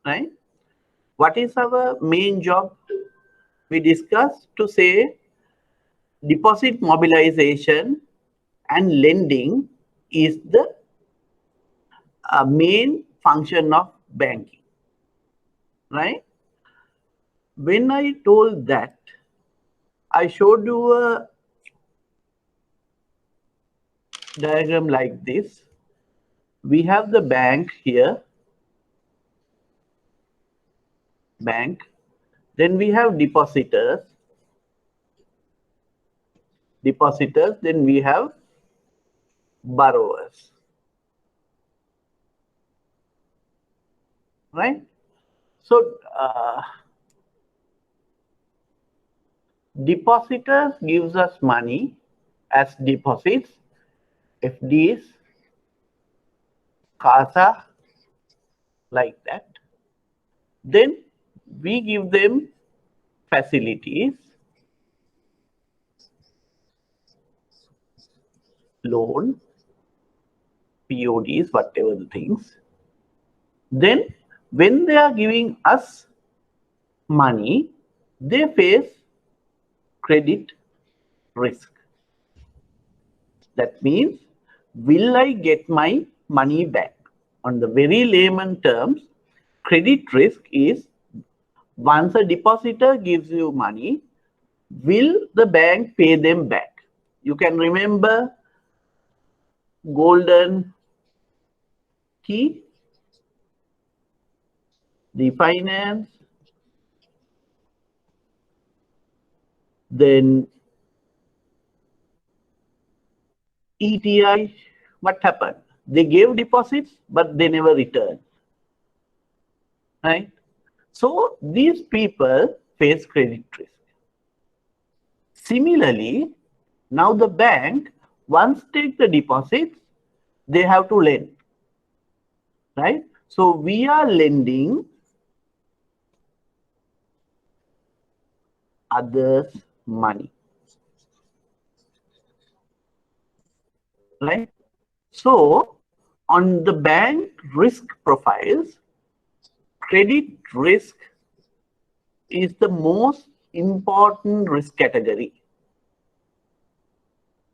right? What is our main job? We discussed to say deposit mobilization and lending is the main function of banking, right? When I told that, I showed you a diagram like this. We have the bank here, bank. Then we have depositors, then we have borrowers, right? So depositors gives us money as deposits, FDs, CASA, like that. Then we give them facilities, loan, PODs, whatever the things. Then when they are giving us money, they face credit risk. That means, will I get my money back? On the very layman terms, credit risk is once a depositor gives you money, will the bank pay them back? You can remember golden key, refinance, then ETI. What happened? They gave deposits, but they never returned, right? So these people face credit risk. Similarly, now the bank, once take the deposits, they have to lend, right? So we are lending others money, right? So on the bank risk profiles, credit risk is the most important risk category,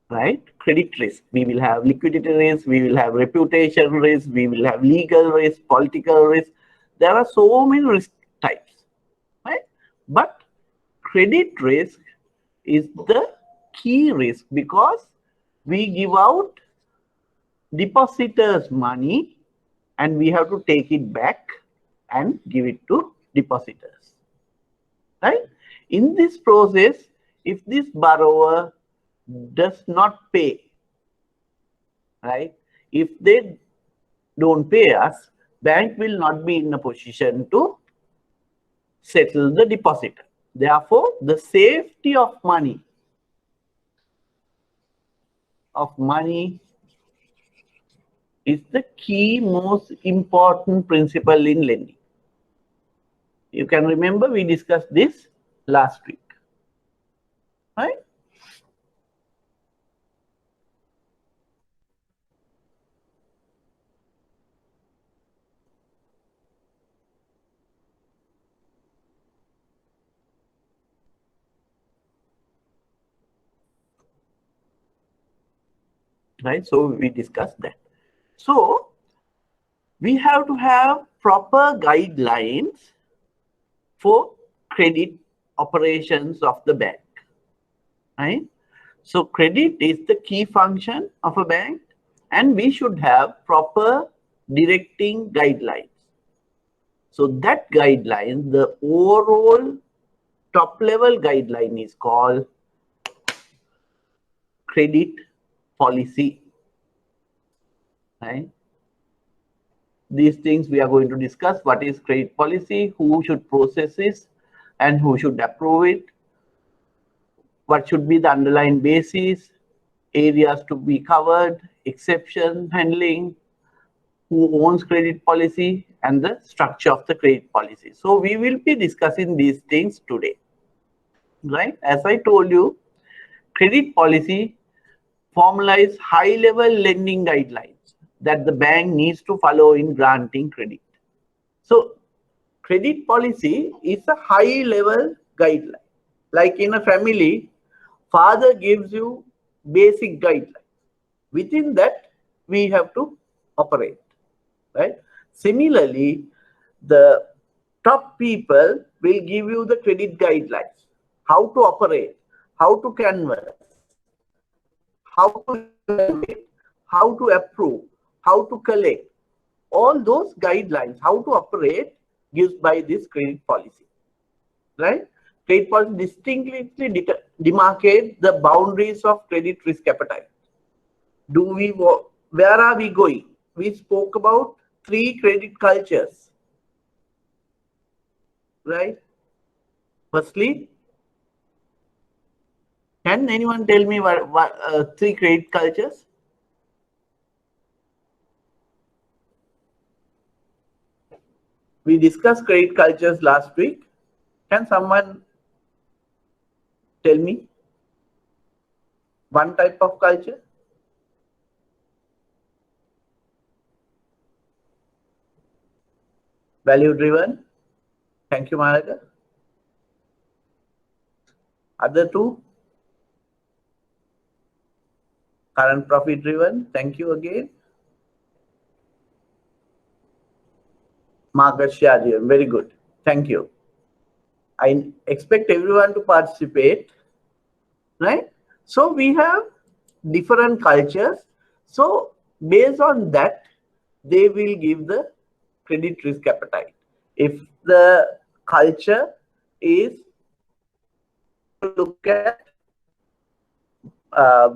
right? Credit risk. We will have liquidity risk, we will have reputation risk, we will have legal risk, political risk. There are so many risk types, right? But credit risk is the key risk because we give out depositors money and we have to take it back and give it to depositors, right? In this process, if this borrower does not pay, right? If they don't pay us, bank will not be in a position to settle the depositor. Therefore, the safety of money is the key most important principle in lending. You can remember we discussed this last week, right? Right, so we discussed that. So we have to have proper guidelines for credit operations of the bank, right? So credit is the key function of a bank and we should have proper directing guidelines. So that guideline, the overall top level guideline is called credit policy, right? These things we are going to discuss. What is credit policy, who should process this and who should approve it, what should be the underlying basis, areas to be covered, exception handling, who owns credit policy, and the structure of the credit policy. So we will be discussing these things today, right? As I told you, credit policy formalize high-level lending guidelines that the bank needs to follow in granting credit. So credit policy is a high level guideline. Like in a family, father gives you basic guidelines. Within that, we have to operate, right? Similarly, the top people will give you the credit guidelines, how to operate, how to canvas, how to evaluate, how to approve, how to collect. All those guidelines, how to operate, gives by this credit policy, right? Credit policy distinctly demarcate the boundaries of credit risk appetite. Where are we going? We spoke about 3 credit cultures, right? Firstly, can anyone tell me what 3 credit cultures? We discussed credit cultures last week. Can someone tell me one type of culture? Value driven. Thank you, Malaka. Other 2? Current profit driven. Thank you again. Market share driven. Very good. Thank you. I expect everyone to participate, right? So we have different cultures. So based on that, they will give the credit risk appetite. If the culture is look at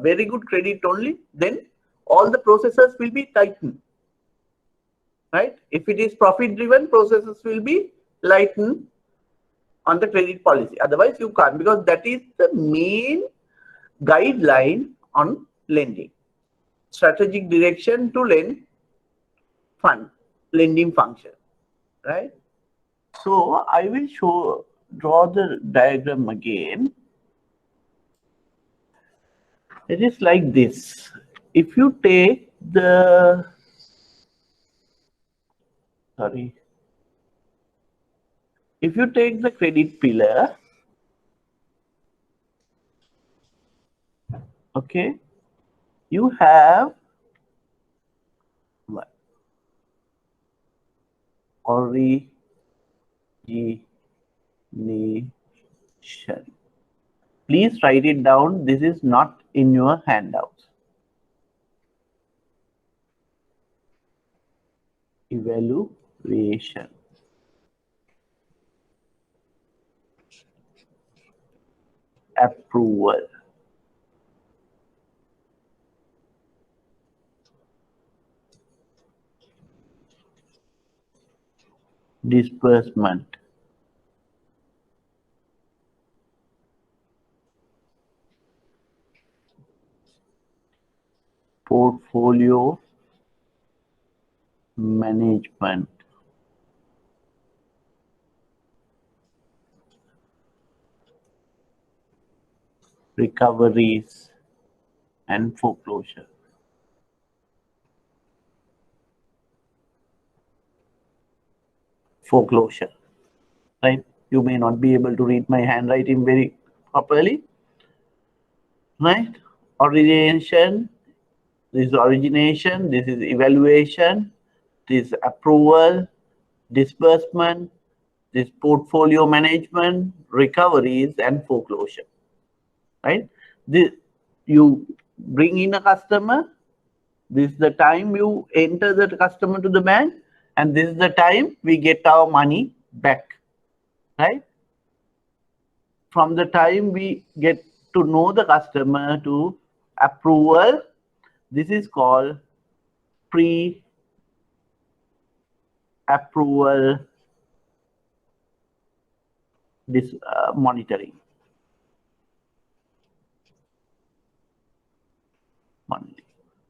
very good credit only, then all the processes will be tightened, right? If it is profit driven, processes will be lightened on the credit policy. Otherwise you can't, because that is the main guideline on lending. Strategic direction to lend fund, lending function, right? So I will draw the diagram again. It is like this. If you take the, if you take the credit pillar, okay, you have what? Origination. Please write it down. This is not in your handouts. Evaluation. Approval. Disbursement. Portfolio management. Recoveries and foreclosure. Foreclosure, right? You may not be able to read my handwriting very properly, right? Origination, this is origination, this is evaluation, this approval, disbursement, this portfolio management, recoveries and foreclosure, right? This, you bring in a customer, this is the time you enter the customer to the bank, and this is the time we get our money back, right? From the time we get to know the customer to approval, this is called pre-approval monitoring.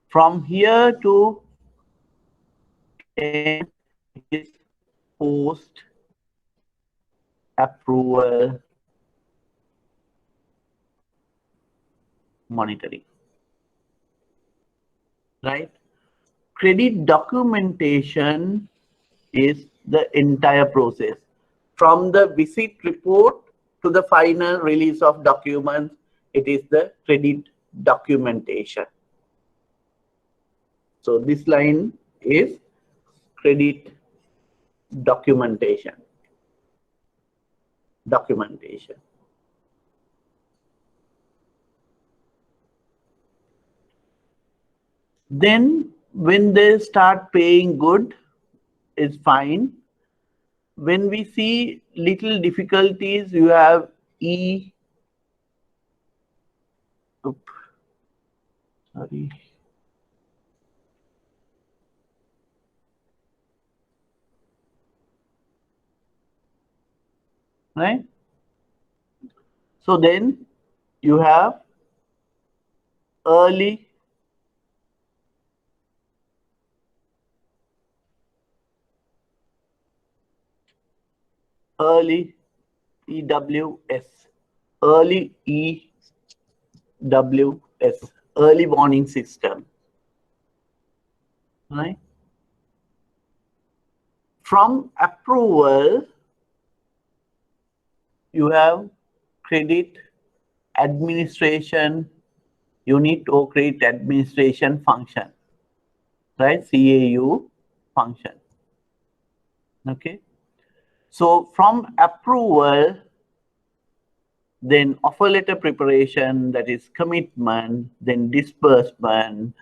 From here to end is post-approval monitoring, right? Credit documentation is the entire process. From the visit report to the final release of documents, it is the credit documentation. So this line is credit documentation. Then when they start paying good, it's fine. When we see little difficulties, you have right? So then you have early EWS, early EWS, early warning system, right? From approval, you have credit administration unit or credit administration function, right? CAU function. Okay. So from approval, then offer letter preparation, that is commitment, then disbursement,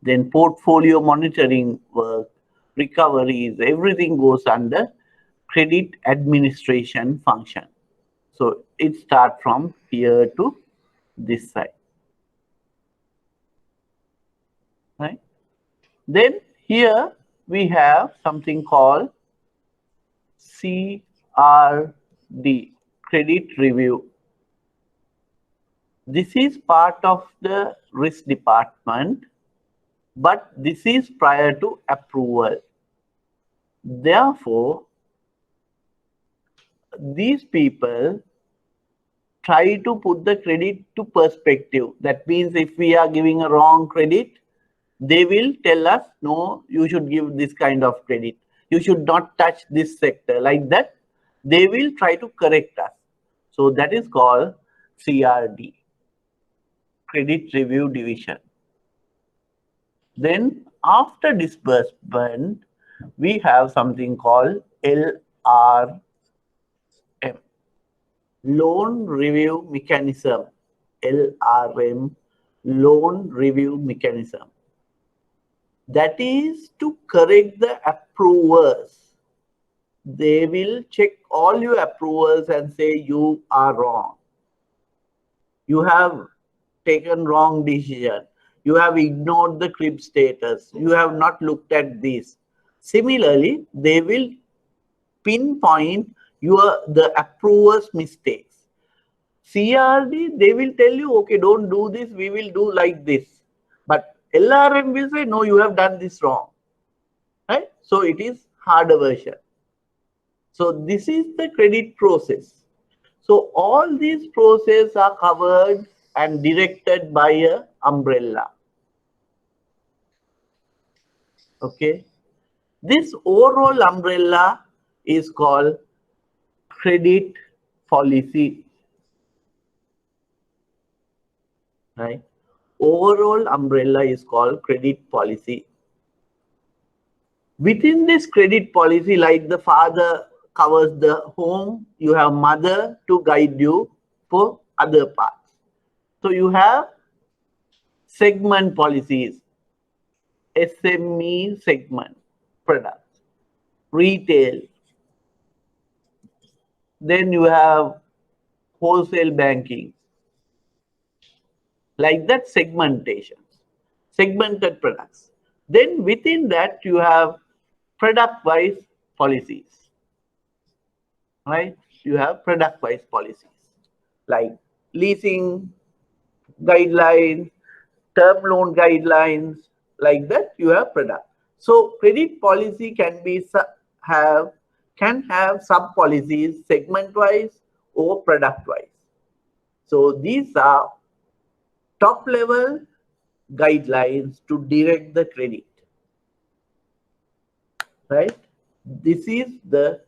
then portfolio monitoring work, recoveries, everything goes under credit administration function. So it starts from here to this side, right? Then here we have something called CRD, credit review. This is part of the risk department, but this is prior to approval. Therefore, these people try to put the credit to perspective. That means if we are giving a wrong credit, they will tell us, no, you should give this kind of credit. You should not touch this sector. Like that, they will try to correct us. So that is called CRD, Credit Review Division. Then after disbursement, we have something called LRM, Loan Review Mechanism. LRM, Loan Review Mechanism. That is to correct the approvers. They will check all your approvals and say you are wrong. You have taken wrong decision. You have ignored the crib status. You have not looked at this. Similarly, they will pinpoint the approver's mistakes. CRD, they will tell you, okay, don't do this, we will do like this. But LRM will say, no, you have done this wrong. Right? So it is harder version. So this is the credit process. So all these processes are covered and directed by an umbrella. Okay. This overall umbrella is called credit policy. Right? Overall umbrella is called credit policy. Within this credit policy, like the father covers the home, you have mother to guide you for other parts. So you have segment policies, SME segment products, retail. Then you have wholesale banking. Like that, segmentation, segmented products. Then within that, you have product-wise policies, right? You have product-wise policies like leasing guidelines, term loan guidelines, like that. You have product. So credit policy can have sub policies segment-wise or product-wise. So these are top level guidelines to direct the credit, right? This is the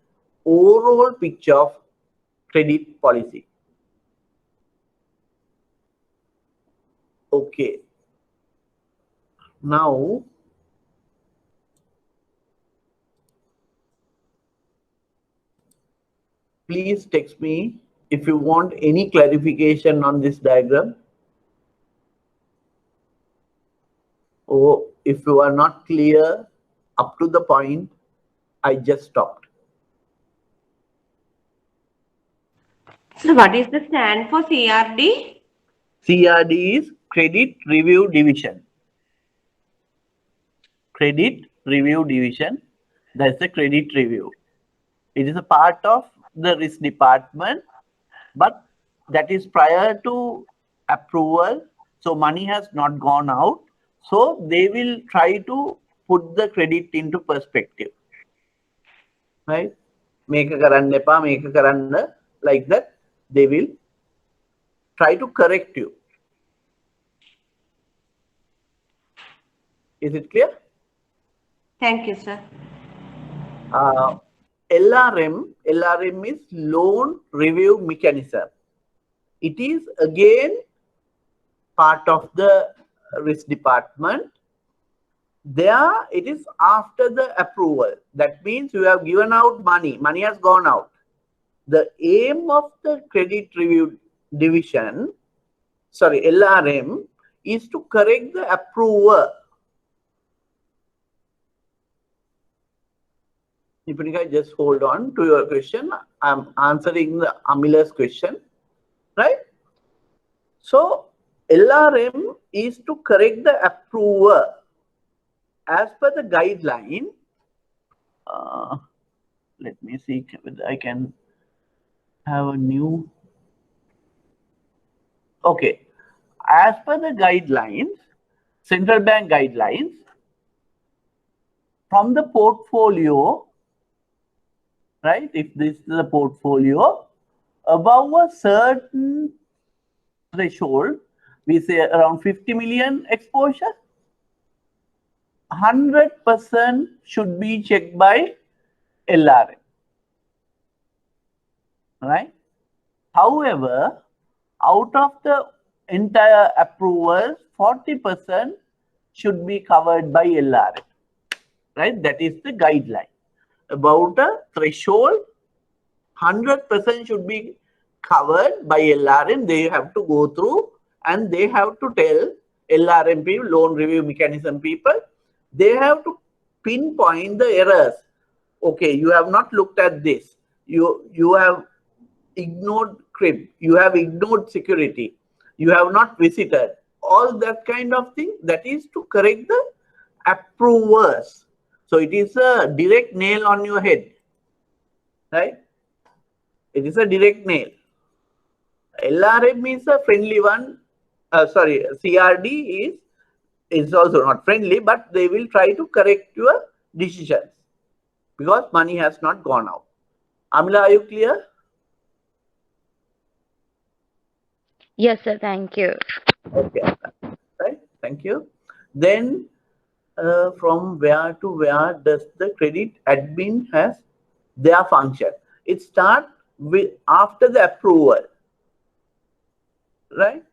overall picture of credit policy. Okay. Now, please text me if you want any clarification on this diagram, or if you are not clear up to the point I just stopped. So what is the stand for CRD? CRD is Credit Review Division. Credit Review Division, that's the credit review. It is a part of the risk department, but that is prior to approval. So money has not gone out. So they will try to put the credit into perspective. Right? Make a karannepa, make a karanna, like that. They will try to correct you. Is it clear? Thank you, sir. LRM is Loan Review Mechanism. It is again part of the risk department. There it is after the approval. That means you have given out money. Money has gone out. The aim of the credit review division, sorry, LRM, is to correct the approver. Nipunika, just hold on to your question. I'm answering the Amila's question, right? So LRM is to correct the approver. As per the guideline, let me see whether I can have a new. Okay. As per the guidelines, central bank guidelines, from the portfolio, right? If this is a portfolio, above a certain threshold, we say around 50 million exposure, 100% should be checked by LRM, right? However, out of the entire approvals, 40% should be covered by LRM, right? That is the guideline. About a threshold, 100% should be covered by LRM. They have to go through and they have to tell LRM people, loan review mechanism people, they have to pinpoint the errors. Okay, you have not looked at this. You have ignored crib. You have ignored security. You have not visited. All that kind of thing, that is to correct the approvers. So it is a direct nail on your head, right? It is a direct nail. LRM is a friendly one. Sorry, CRD is also not friendly, but they will try to correct your decisions because money has not gone out. Amila, are you clear? Yes, sir. Thank you. Okay, right. Thank you. Then from where to where does the credit admin has their function? It starts with after the approval, right?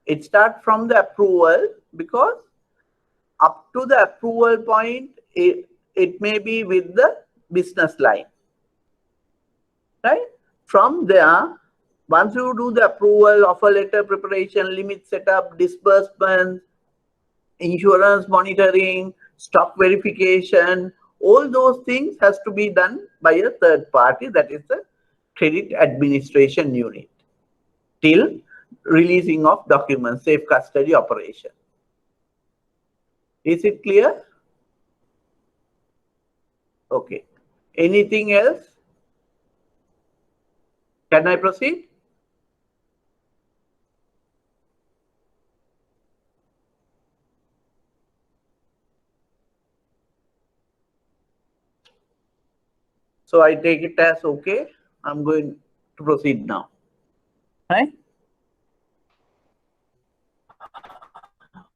It starts from the approval because up to the approval point, it may be with the business line, right? From there, once you do the approval, offer letter preparation, limit setup, disbursement, insurance monitoring, stock verification, all those things has to be done by a third party, that is the credit administration unit, till releasing of documents, safe custody operation. Is it clear? Okay. Anything else? Can I proceed? So I take it as okay. I'm going to proceed now. Right?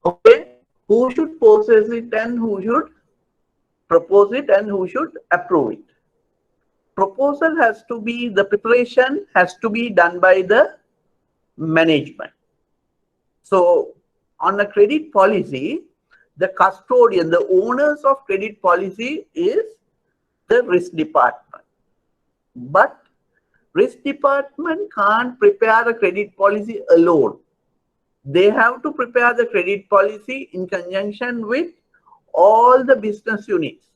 Okay. Who should process it and who should propose it and who should approve it? proposal has to be, the preparation has to be done by the management. So on a credit policy, the custodian, the owners of credit policy is the risk department. But risk department can't prepare a credit policy alone. They have to prepare the credit policy in conjunction with all the business units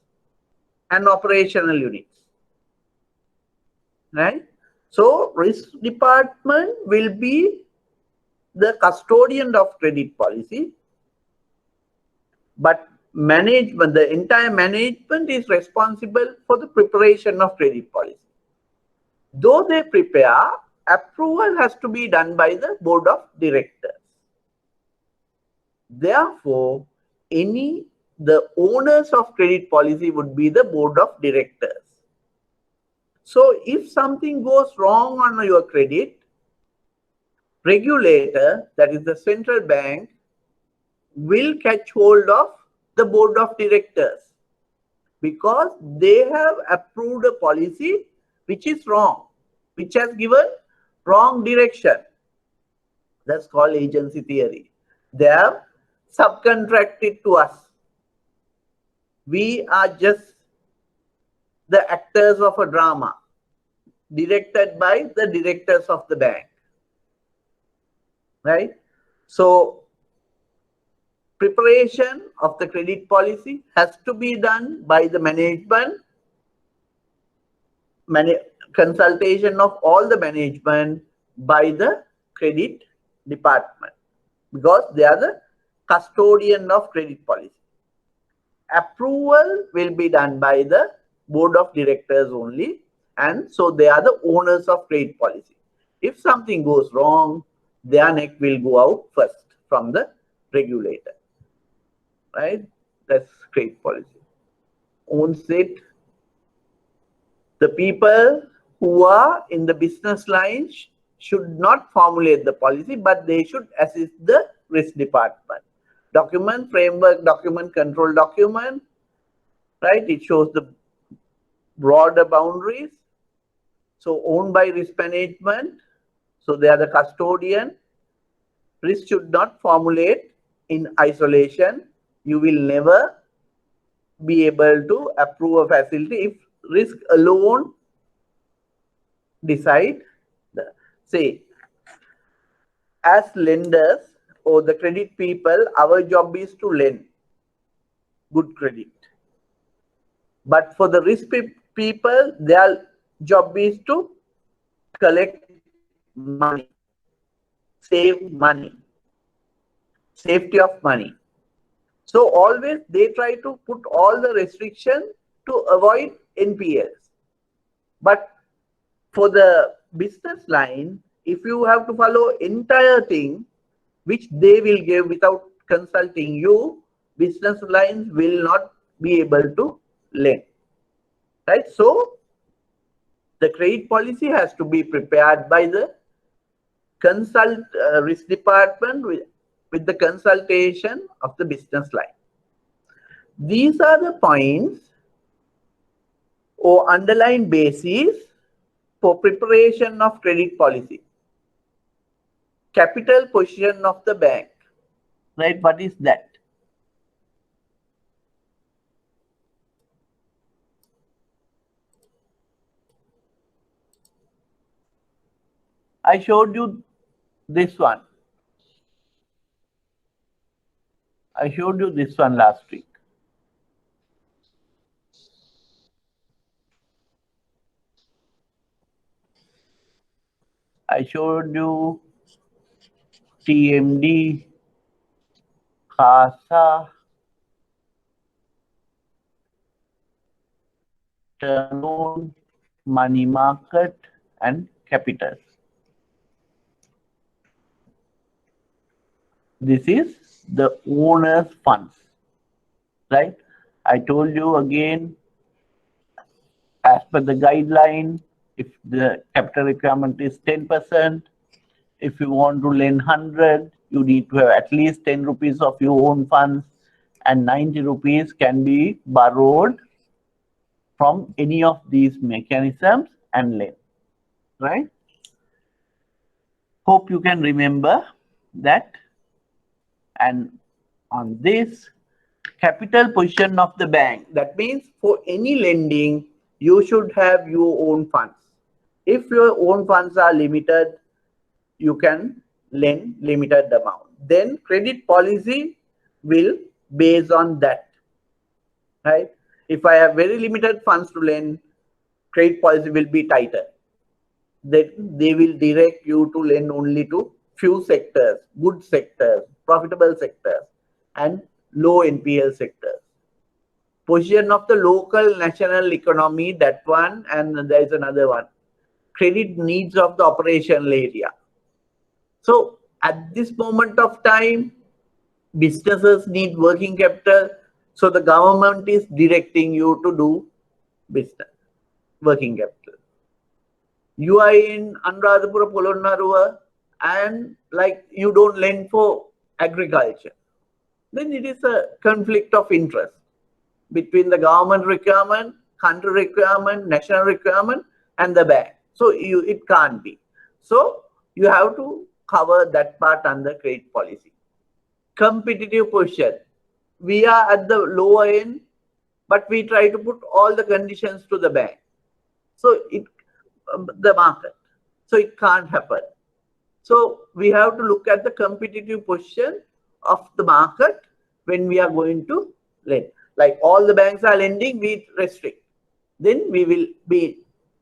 and operational units, right? So risk department will be the custodian of credit policy, but management, the entire management is responsible for the preparation of credit policy. Though they prepare, approval has to be done by the board of directors. Therefore, the owners of credit policy would be the board of directors. So if something goes wrong on your credit, regulator, that is the central bank, will catch hold of the board of directors because they have approved a policy which is wrong, which has given wrong direction. That's called agency theory. They have subcontracted to us. We are just the actors of a drama directed by the directors of the bank, right? So preparation of the credit policy has to be done by the management, consultation of all the management by the credit department, because they are the custodian of credit policy. Approval will be done by the board of directors only, and so they are the owners of credit policy. If something goes wrong, their neck will go out first from the regulator, right? That's credit policy. Owns it. The people who are in the business lines should not formulate the policy, but they should assist the risk department. Document, framework document, control document, right? It shows the broader boundaries. So owned by risk management, so they are the custodian. Risk should not formulate in isolation. You will never be able to approve a facility if risk alone decide. Say, as lenders or the credit people, our job is to lend good credit. But for the risk people, their job is to collect money, save money, safety of money. So always they try to put all the restrictions to avoid NPLs. But for the business line, if you have to follow entire thing, which they will give without consulting you, business lines will not be able to lend, right? So the credit policy has to be prepared by the risk department with the consultation of the business line. These are the points or underlying bases for preparation of credit policy. Capital position of the bank, right? What is that? I showed you this one. I showed you this one last week. I showed you TMD, CASA, term loan, money market, and capital. This is the owner's funds, right? I told you again, as per the guideline, if the capital requirement is 10%, if you want to lend 100, you need to have at least 10 rupees of your own funds, and 90 rupees can be borrowed from any of these mechanisms and lend, right? Hope you can remember that. And on this, capital position of the bank, that means for any lending, you should have your own funds. If your own funds are limited, you can lend limited amount. Then credit policy will base on that, right? If I have very limited funds to lend, credit policy will be tighter. That they will direct you to lend only to few sectors, good sectors, profitable sectors, and low NPL sectors. Position of the local national economy, that one, and there is another one. Credit needs of the operational area. So at this moment of time, businesses need working capital. So the government is directing you to do business, working capital. You are in Anuradhapura, Polonnaruwa, and like you don't lend for agriculture. Then it is a conflict of interest between the government requirement, country requirement, national requirement, and the bank. So it can't be. So you have to cover that part under credit policy. Competitive position. We are at the lower end, but we try to put all the conditions to the bank. So the market. So it can't happen. So we have to look at the competitive position of the market when we are going to lend. Like all the banks are lending, we restrict. Then we will be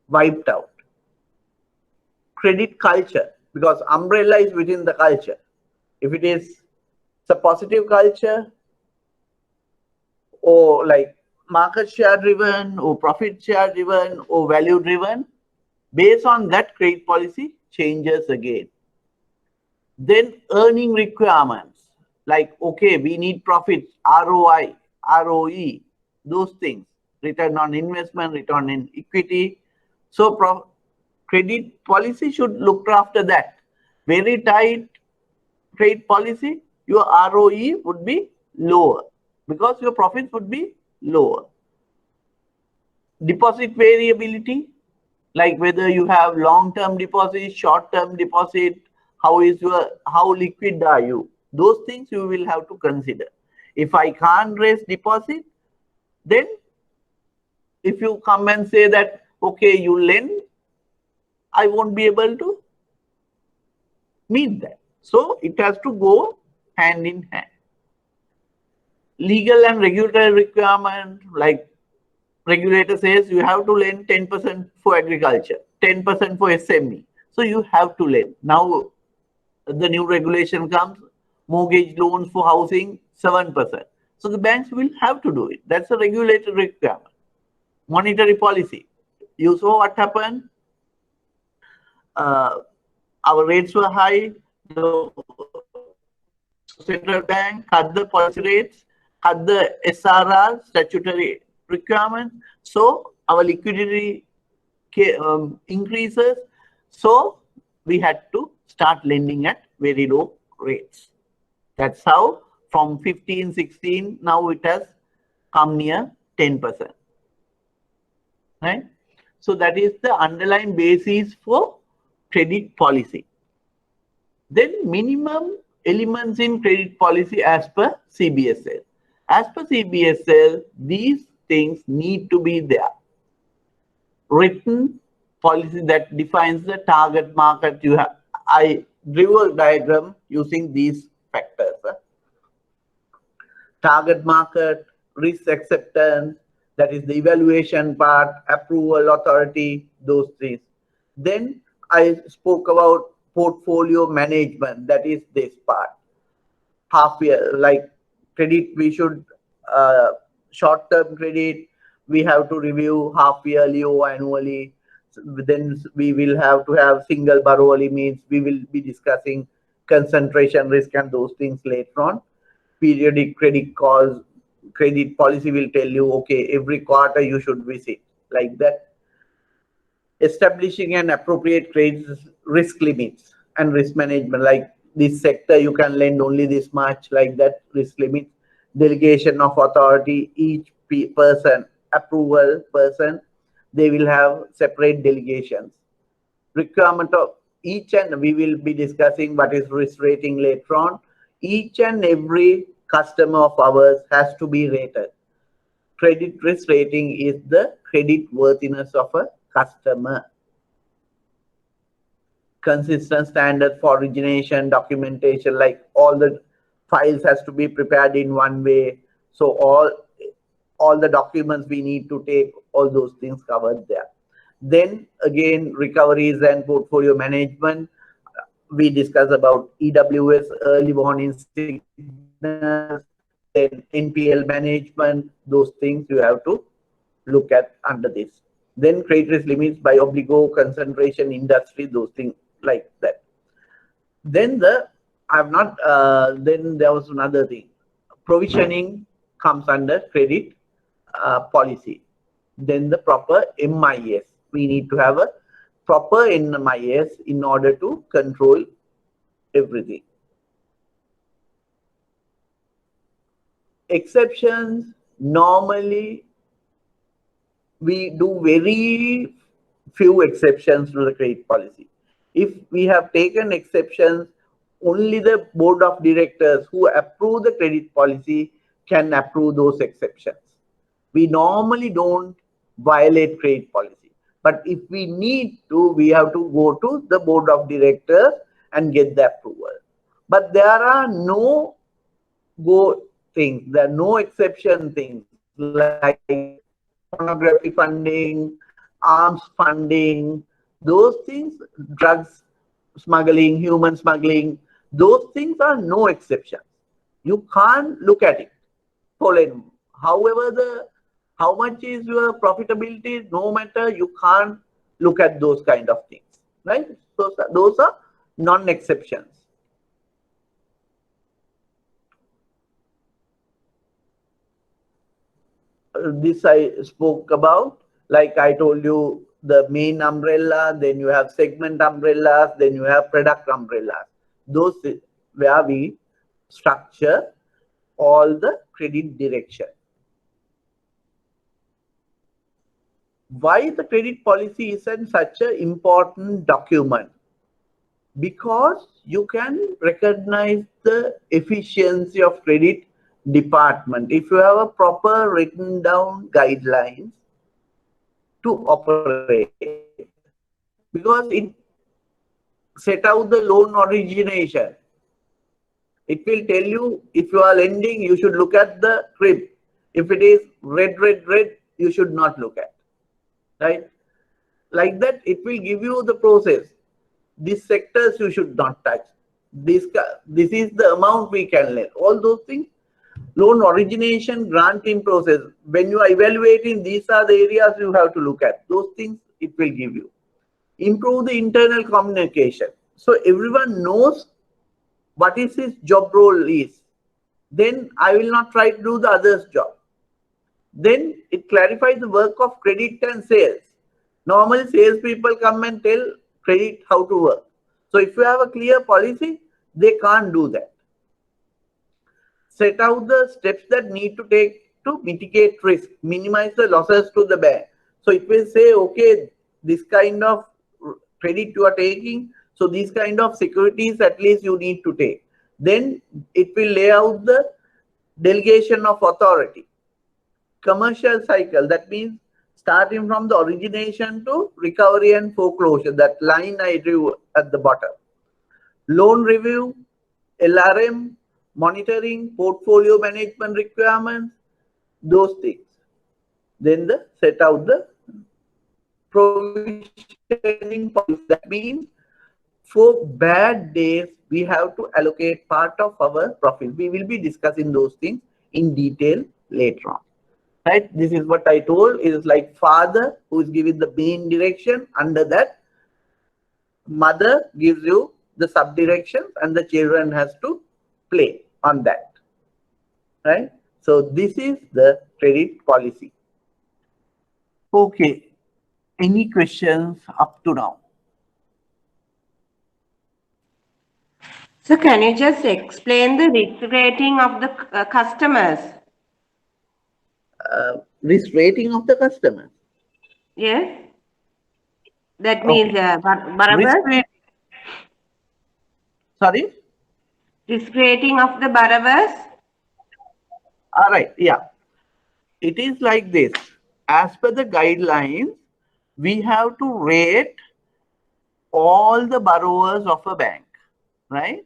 wiped out. Credit culture, because umbrella is within the culture. If it is a positive culture or like market share driven or profit share driven or value driven, based on that, credit policy changes again. Then earning requirements, like, okay, we need profits, ROI, ROE, those things, return on investment, return on equity. So credit policy should look after that. Very tight credit policy, your ROE would be lower because your profits would be lower. Deposit variability, like whether you have long-term deposit, short-term deposit, how liquid are you? Those things you will have to consider. If I can't raise deposit, then if you come and say that, okay, you lend, I won't be able to meet that. So it has to go hand in hand. Legal and regulatory requirement, like regulator says you have to lend 10% for agriculture, 10% for SME. So you have to lend. Now the new regulation comes, mortgage loans for housing, 7%. So the banks will have to do it. That's a regulatory requirement. Monetary policy. You saw what happened. Our rates were high. The central bank cut the policy rates, cut the SRR, statutory requirement. So our liquidity increases. So we had to start lending at very low rates. That's how from 15, 16, now it has come near 10%. Right? So that is the underlying basis for credit policy. Then minimum elements in credit policy as per CBSL. As per CBSL, these things need to be there. Written policy that defines the target market you have. I drew a diagram using these factors. Target market, risk acceptance, that is the evaluation part, approval authority, those things. Then I spoke about portfolio management, that is this part. Half year, like credit, we should, short-term credit, we have to review half yearly or annually. Then we will have to have single borrowerly, means we will be discussing concentration risk and those things later on. Periodic credit calls, credit policy will tell you, okay, every quarter you should visit, like that. Establishing an appropriate credit risk limits and risk management, like this sector you can lend only this much, like that, risk limits. Delegation of authority, each person approval person, they will have separate delegations. Requirement of each, and we will be discussing what is risk rating later on. Each and every customer of ours has to be rated. Credit risk rating is the credit worthiness of a customer. Consistent standard for origination, documentation, like all the files has to be prepared in one way. So all the documents we need to take, all those things covered there. Then again, recoveries and portfolio management. We discuss about EWS, early warning signals, then NPL management, those things you have to look at under this. Then credit risk limits by obligo, concentration, industry, those things like that. Then then there was another thing. Provisioning comes under credit policy. Then the proper MIS. We need to have a proper MIS in order to control everything. Exceptions, normally we do very few exceptions to the credit policy. If we have taken exceptions, only the board of directors who approve the credit policy can approve those exceptions. We normally don't violate credit policy. But if we need to, we have to go to the board of directors and get the approval. But there are no go things, there are no exception things like pornography funding, arms funding, those things, drugs smuggling, human smuggling, those things are no exceptions. You can't look at it. However, how much is your profitability, no matter, you can't look at those kind of things, right? So those are non-exceptions. This I spoke about, like I told you, the main umbrella, then you have segment umbrellas, then you have product umbrellas. Those where we structure all the credit direction. Why the credit policy is such an important document? Because you can recognize the efficiency of credit department. If you have a proper written down guidelines to operate, because it set out the loan origination. It will tell you if you are lending, you should look at the crib. If it is red, you should not look at, right? Like that, it will give you the process. These sectors you should not touch. This is the amount we can lend. All those things. Loan origination, granting process. When you are evaluating, these are the areas you have to look at. Those things it will give you. Improve the internal communication. So everyone knows what is his job role is. Then I will not try to do the other's job. Then it clarifies the work of credit and sales. Normally sales people come and tell credit how to work. So if you have a clear policy, they can't do that. Set out the steps that need to take to mitigate risk, minimize the losses to the bank. So it will say, okay, this kind of credit you are taking, so these kind of securities at least you need to take. Then it will lay out the delegation of authority. Commercial cycle, that means starting from the origination to recovery and foreclosure, that line I drew at the bottom. Loan review, LRM, monitoring, portfolio management requirements, those things. Then set out the provisioning policy. That means for bad days, we have to allocate part of our profit. We will be discussing those things in detail later on. Right? This is what I told. It is like father who is giving the main direction. Under that, mother gives you the sub directions, and the children has to play on that. Right? So this is the credit policy. Okay. Any questions up to now? So can you just explain the risk rating of the customers? risk rating of the customer. Yes. That Okay. means Risk borrowers. rate. Sorry. Risk rating of the borrowers. All right. Yeah. It is like this. As per the guidelines, we have to rate all the borrowers of a bank, right?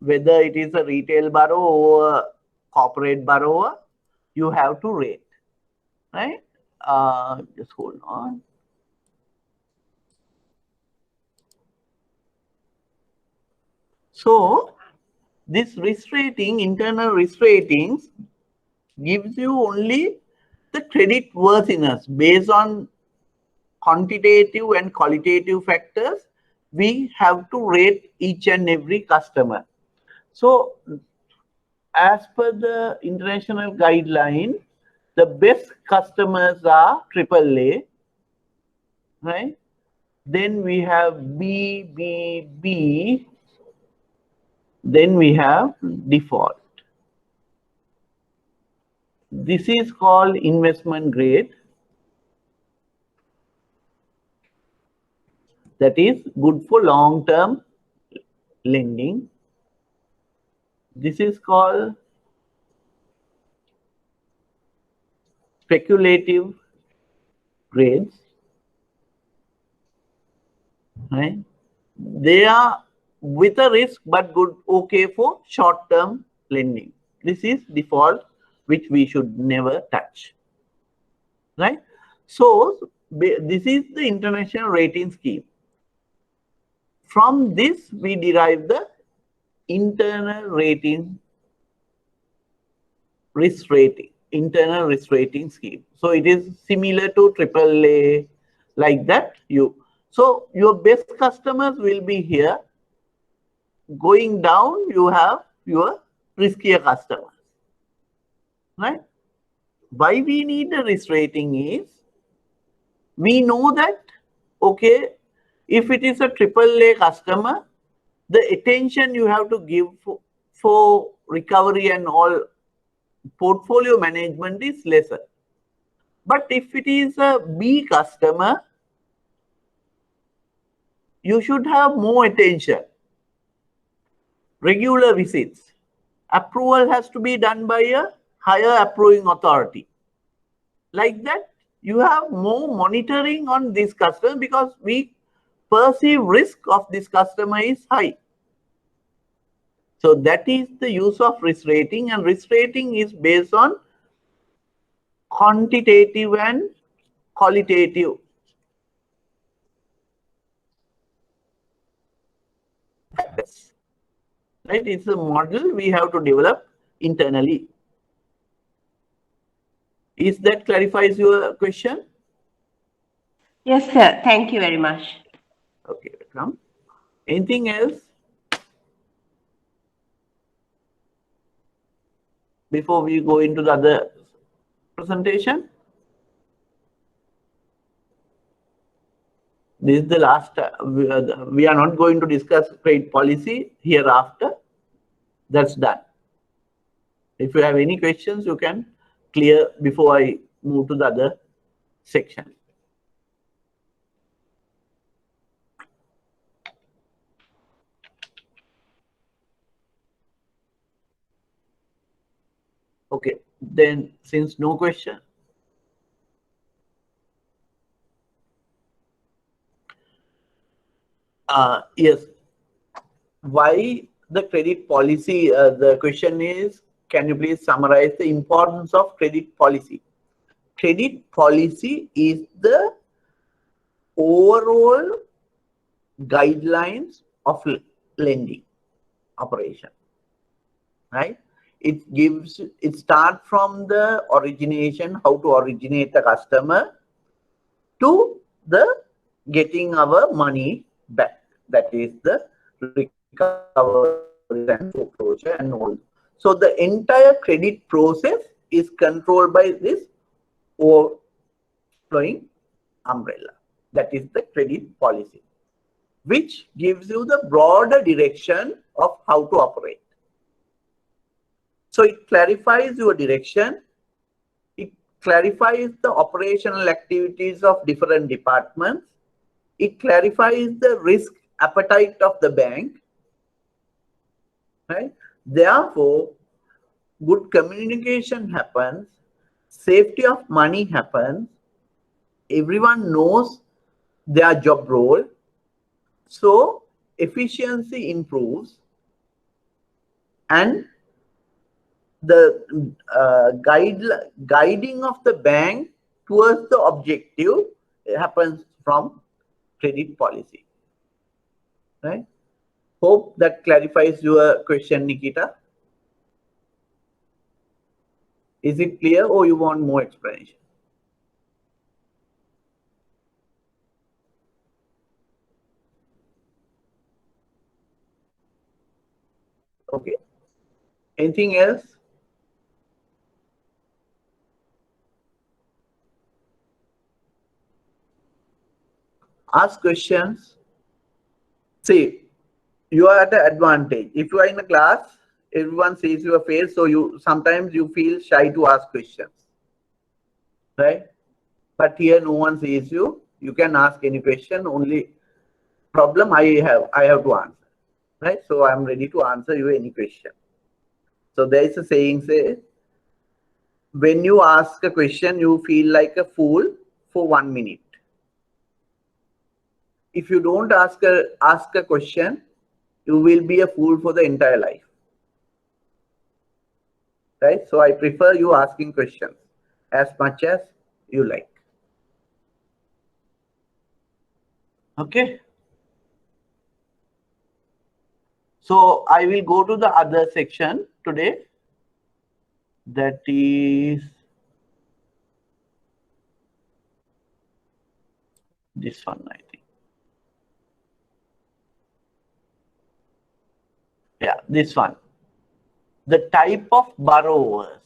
Whether it is a retail borrower or a corporate borrower, you have to rate, right? Just hold on. So this risk rating, internal risk ratings, gives you only the credit worthiness based on quantitative and qualitative factors. We have to rate each and every customer. So as per the international guideline, the best customers are AAA, right? Then we have BBB. Then we have default. This is called investment grade. That is good for long-term lending. This is called speculative grades, right? They are with a risk but good, okay for short-term lending. This is default, which we should never touch, right? So this is the international rating scheme. From this, we derive the internal rating, risk rating, internal risk rating scheme. So it is similar to AAA, like that. So your best customers will be here. Going down, you have your riskier customers, right? Why we need a risk rating is, we know that, okay, if it is a AAA customer, the attention you have to give for recovery and all portfolio management is lesser. But if it is a B customer, you should have more attention. Regular visits. Approval has to be done by a higher approving authority. Like that, you have more monitoring on this customer because we perceive risk of this customer is high. So that is the use of risk rating, and risk rating is based on quantitative and qualitative factors. Right? It's a model we have to develop internally. Is that clarifies your question? Yes, sir. Thank you very much. Okay, welcome. Anything else before we go into the other presentation? This is the last. We are not going to discuss credit policy hereafter. That's done. If you have any questions, you can clear before I move to the other section. Okay, then since no question, yes, why the credit policy? The question is, can you please summarize the importance of credit policy? Credit policy is the overall guidelines of lending operation, right? It starts from the origination, how to originate the customer, to the getting our money back. That is the recovery and foreclosure and all. So the entire credit process is controlled by this overflowing umbrella. That is the credit policy, which gives you the broader direction of how to operate. So it clarifies your direction, it clarifies the operational activities of different departments. It clarifies the risk appetite of the bank, right? Therefore, good communication happens, safety of money happens, everyone knows their job role, so efficiency improves, and the guiding of the bank towards the objective happens from credit policy, right? Hope that clarifies your question, Nikita. Is it clear, or you want more explanation? Okay. Anything else? Ask questions. See, you are at an advantage. If you are in a class, everyone sees your face, so you sometimes you feel shy to ask questions, right? But here no one sees you. You can ask any question. Only problem I have to answer, right? So I'm ready to answer you any question. So there is a saying, say, when you ask a question, you feel like a fool for 1 minute. If you don't ask a question, you will be a fool for the entire life, right? So I prefer you asking questions as much as you like. Okay. So I will go to the other section today. That is this one, I think. Yeah, this one. The type of borrowers,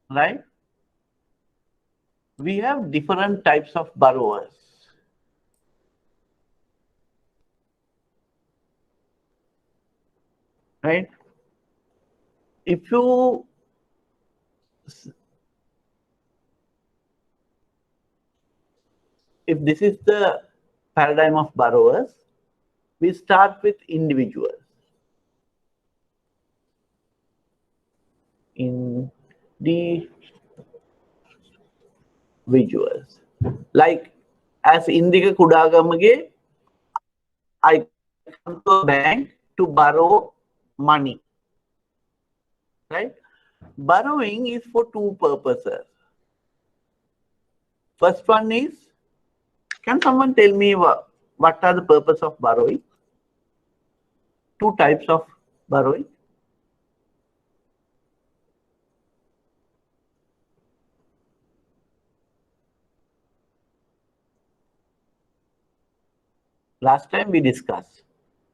right? We have different types of borrowers. Right? If this is the paradigm of borrowers, we start with individuals. Individuals. Like as Indika Kudagamage, I come to a bank to borrow money. Right? Borrowing is for two purposes. First one is, can someone tell me what are the purpose of borrowing? Two types of borrowing. Last time we discussed.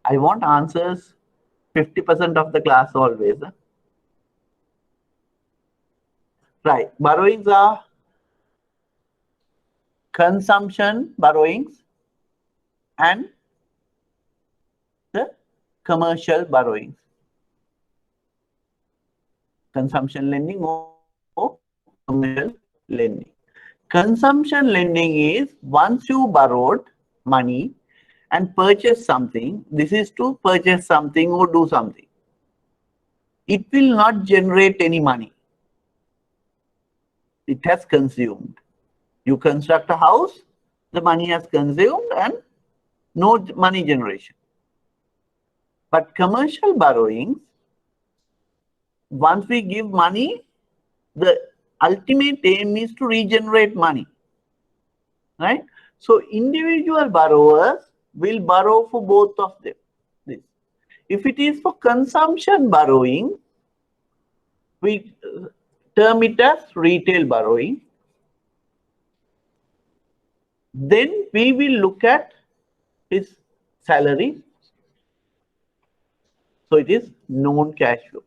I want answers 50% of the class always. Right. Borrowings are consumption borrowings and the commercial borrowings. Consumption lending or commercial lending. Consumption lending is once you borrowed money and purchase something, this is to purchase something or do something. It will not generate any money. It has consumed. You construct a house, the money has consumed and no money generation. But commercial borrowings, once we give money, the ultimate aim is to regenerate money, right? So individual borrowers will borrow for both of them. This. If it is for consumption borrowing, we term it as retail borrowing. Then we will look at his salary. So it is non-cash flow.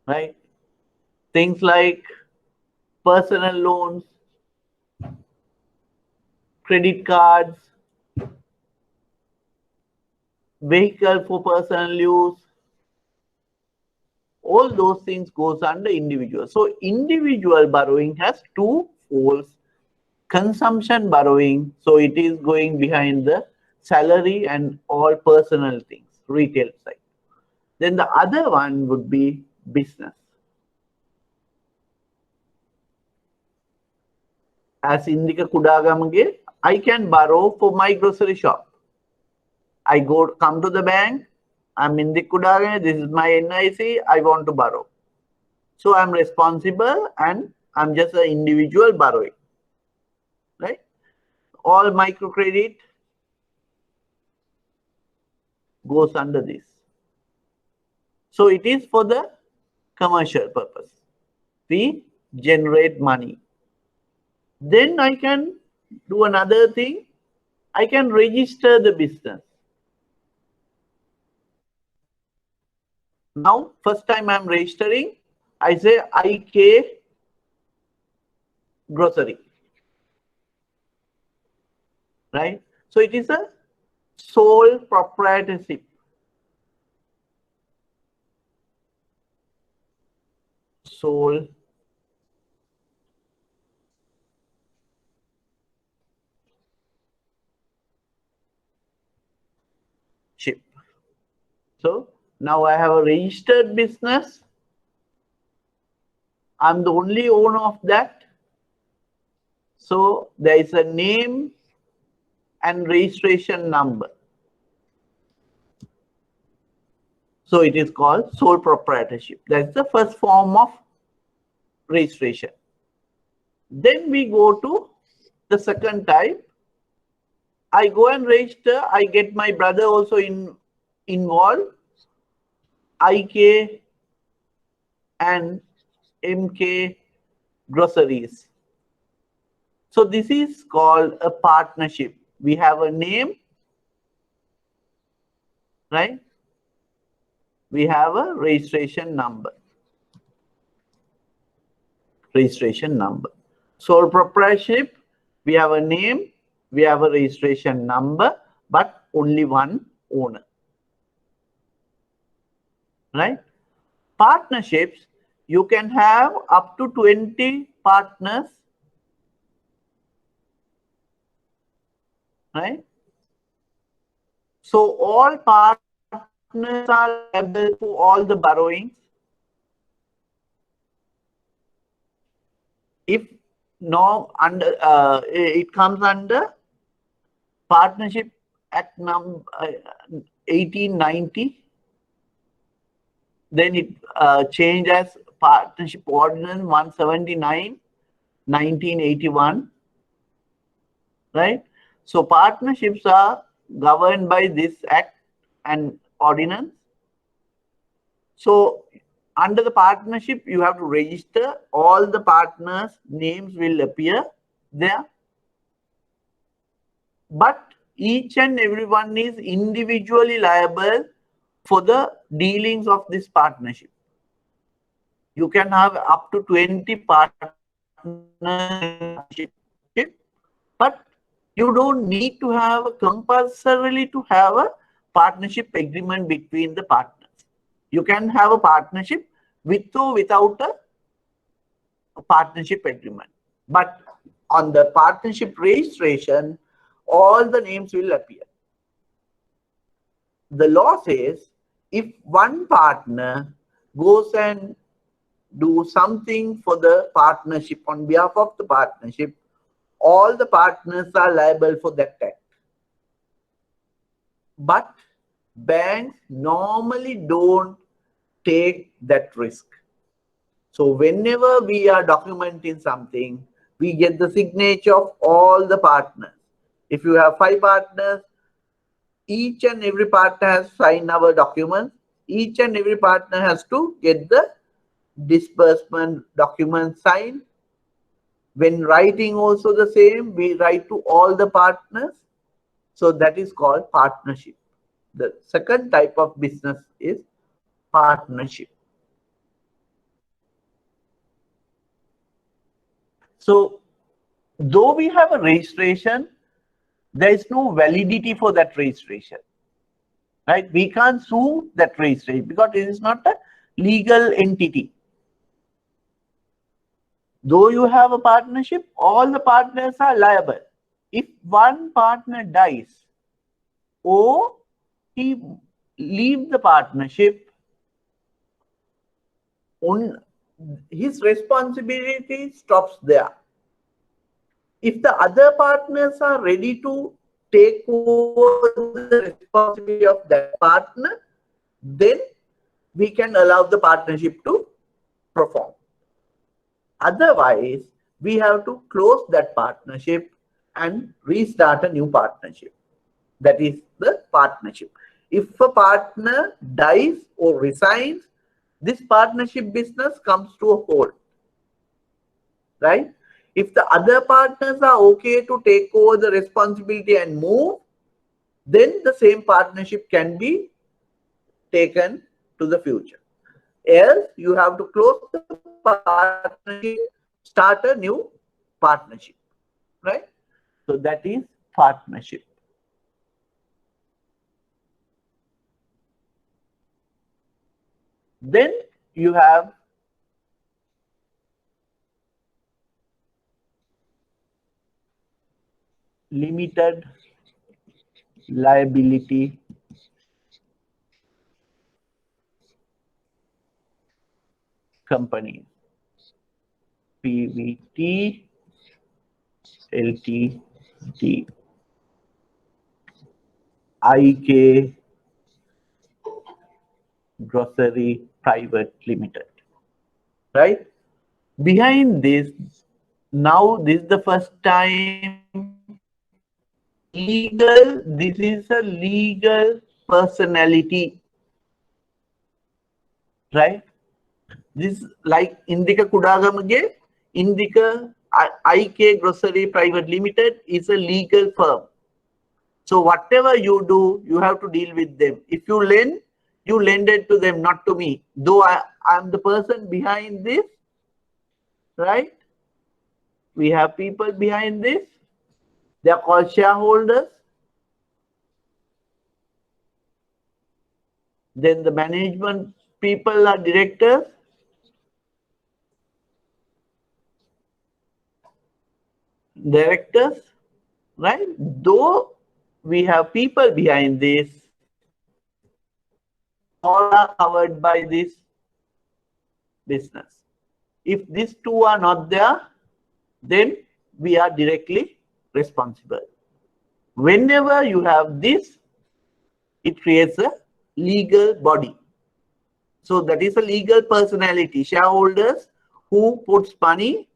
Right? Things like personal loans, credit cards, vehicle for personal use, all those things goes under individual. So individual borrowing has two folds. Consumption borrowing, so it is going behind the salary and all personal things, retail side. Then the other one would be business. As Indika Kudagamage, I can borrow for my grocery shop. I come to the bank, I'm Indika Kudagamage, this is my NIC, I want to borrow. So I'm responsible and I'm just an individual borrowing. Right? All microcredit goes under this. So it is for the commercial purpose. We generate money. Then I can do another thing. I can register the business. Now, first time I'm registering, I say IK grocery. Right? So it is a sole proprietorship. Sole ship. So now I have a registered business. I'm the only owner of that. So there is a name and registration number. So it is called sole proprietorship. That's the first form of registration. Then we go to the second type. I go and register. I get my brother also involved. IK and MK groceries. So this is called a partnership. We have a name, right? We have a registration number. Registration number. Sole proprietorship, we have a name, we have a registration number, but only one owner. Right? Partnerships, you can have up to 20 partners. Right? So all partners are liable to all the borrowings. If no under it comes under Partnership Act number 1890, then it changed as Partnership Ordinance 179, 1981. Right? So partnerships are governed by this act and ordinance. So under the partnership, you have to register. All the partners' names will appear there. But each and everyone is individually liable for the dealings of this partnership. You can have up to 20 partners, but you don't need to have compulsorily to have a partnership agreement between the partners. You can have a partnership with or without a partnership agreement. But on the partnership registration, all the names will appear. The law says if one partner goes and do something for the partnership on behalf of the partnership, all the partners are liable for that act. But banks normally don't take that risk. So whenever we are documenting something, we get the signature of all the partners. If you have 5 partners, each and every partner has signed our documents. Each and every partner has to get the disbursement document signed. When writing also the same, we write to all the partners. So that is called partnership. The second type of business is partnership. So though we have a registration, there is no validity for that registration. Right? We can't sue that registration because it is not a legal entity. Though you have a partnership, all the partners are liable. If one partner dies or he leaves the partnership, on his responsibility stops there. If the other partners are ready to take over the responsibility of that partner, then we can allow the partnership to perform. Otherwise, we have to close that partnership and restart a new partnership. That is the partnership. If a partner dies or resigns, this partnership business comes to a halt. Right? If the other partners are okay to take over the responsibility and move, then the same partnership can be taken to the future. Else, you have to close the partnership, start a new partnership. Right? So that is partnership. Then you have limited liability companies, PVT, LTD, IK Grocery Private Limited. Right? Behind this, now this is the first time legal, this is a legal personality. Right? This like Indika Kudagamage, Indika IK Grocery Private Limited is a legal firm. So whatever you do, you have to deal with them. If you lend it to them, not to me. Though I am the person behind this, right? We have people behind this. They are called shareholders. Then the management people are directors. Directors, right? Though we have people behind this, all are covered by this business. If these two are not there, then we are directly responsible. Whenever you have this, it creates a legal body. So that is a legal personality. Shareholders who puts money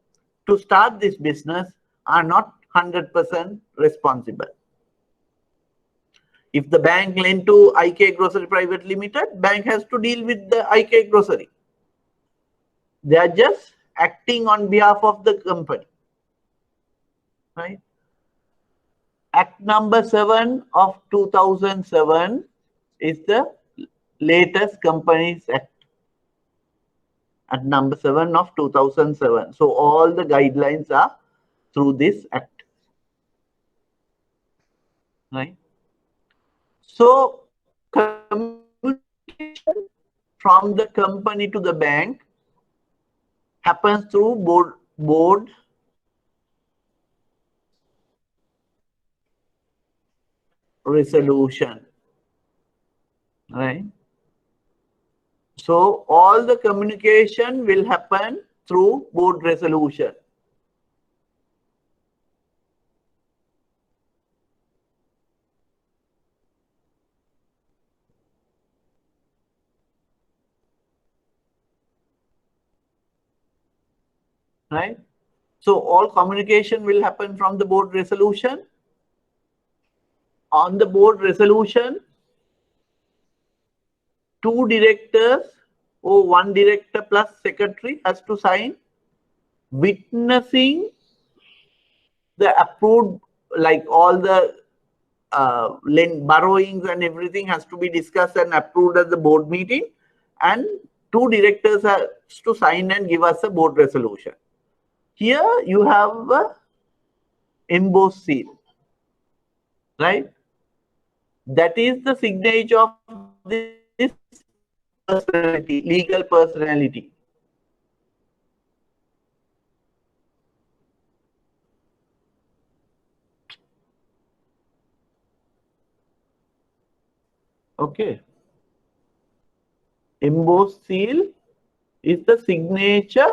to start this business are not 100% responsible. If the bank lent to IK Grocery Private Limited, bank has to deal with the IK Grocery. They are just acting on behalf of the company. Right? Act number 7 of 2007 is the latest Companies Act. Act number 7 of 2007. So all the guidelines are through this act. Right? So communication from the company to the bank happens through board resolution. Right? So all the communication will happen through board resolution. Right? So all communication will happen from the board resolution. On the board resolution, 2 directors or 1 director plus secretary has to sign, witnessing the approved, like all the borrowings and everything has to be discussed and approved at the board meeting, and 2 directors have to sign and give us a board resolution. Here you have a embossed seal, right? That is the signature of this personality, legal personality. Okay. Embossed seal is the signature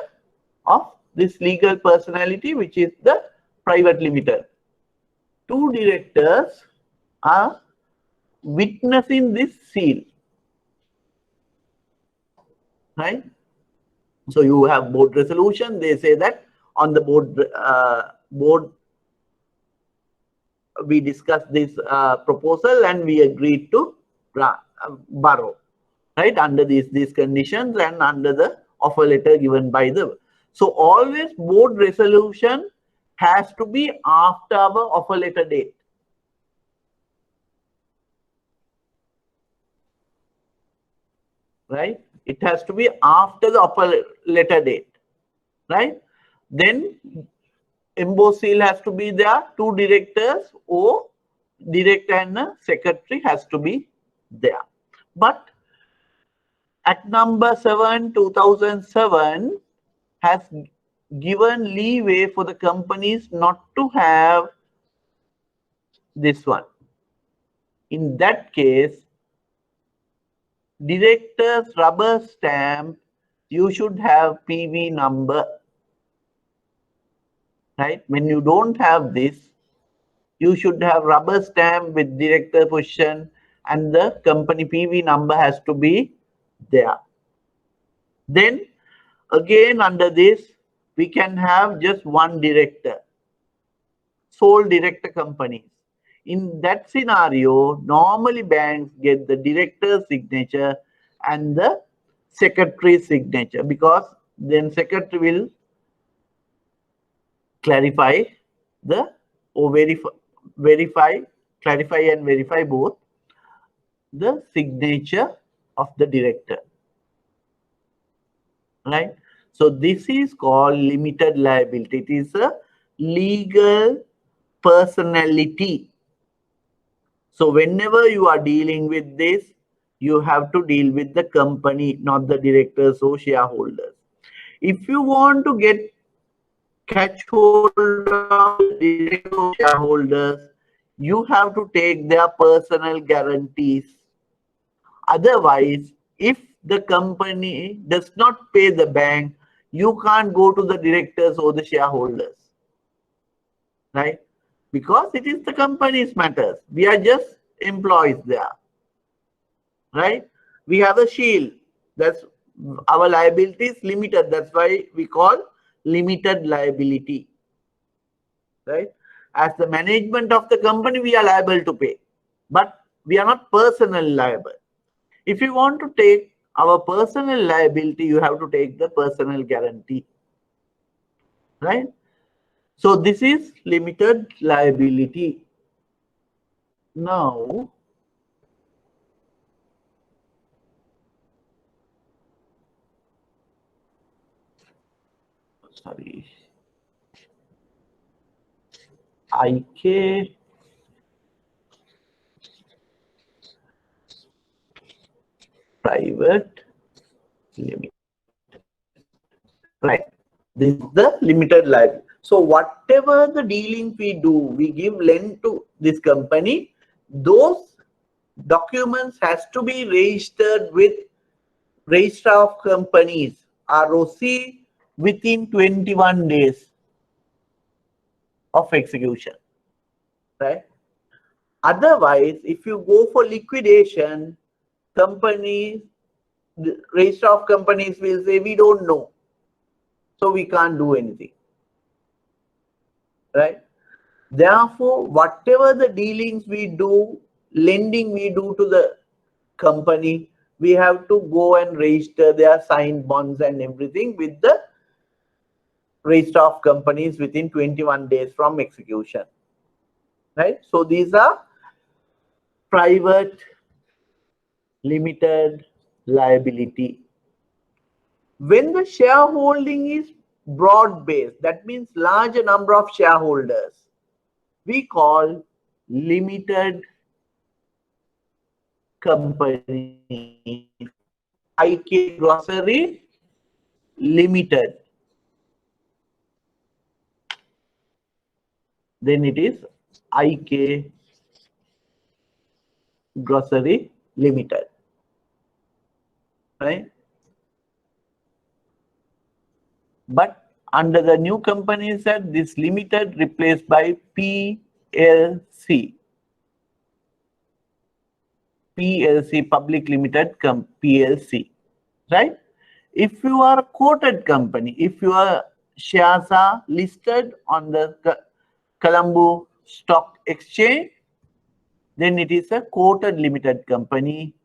of this legal personality, which is the private limited. Two directors are witnessing this seal, right? So you have board resolution. They say that on the board we discussed this proposal and we agreed to borrow, right, under these conditions and under the offer letter given by the. So always board resolution has to be after our offer letter date. Right? It has to be after the offer letter date. Right? Then embossed seal has to be there. Two directors or director and a secretary has to be there. But Act number 7, 2007 has given leeway for the companies not to have this one. In that case, director's rubber stamp, you should have PV number. Right? When you don't have this, you should have rubber stamp with director position and the company PV number has to be there. Then again under this, we can have just one director, sole director companies. In that scenario, normally banks get the director's signature and the secretary's signature, because then secretary will clarify the or clarify and verify both the signature of the director. Right? So this is called limited liability. It is a legal personality. So whenever you are dealing with this, you have to deal with the company, not the directors or shareholders. If you want to catch hold of directors or shareholders, you have to take their personal guarantees. Otherwise, if the company does not pay the bank, you can't go to the directors or the shareholders, right? Because it is the company's matters. We are just employees there, right? We have a shield. That's our liability is limited. That's why we call limited liability, right? As the management of the company, we are liable to pay, but we are not personally liable. If you want to take our personal liability, you have to take the personal guarantee, right? So this is limited liability. Now, sorry, IK private limit, right? This is the limited liability. So whatever the dealings we do, we give lend to this company, those documents has to be registered with Register of Companies, ROC, within 21 days of execution, right? Otherwise, if you go for liquidation, companies, the Register of Companies will say, we don't know, so we can't do anything, right? Therefore, whatever the dealings we do, lending we do to the company, we have to go and register their signed bonds and everything with the Register of Companies within 21 days from execution, right? So these are private limited liability. When the shareholding is broad-based, that means larger number of shareholders, we call limited company. IK Grocery Limited. Then it is IK Grocery Limited, right? But under the new company said this limited replaced by PLC. PLC, Public Limited PLC, right? If you are a quoted company, if your shares are listed on the Colombo Stock Exchange, then it is a quoted limited company.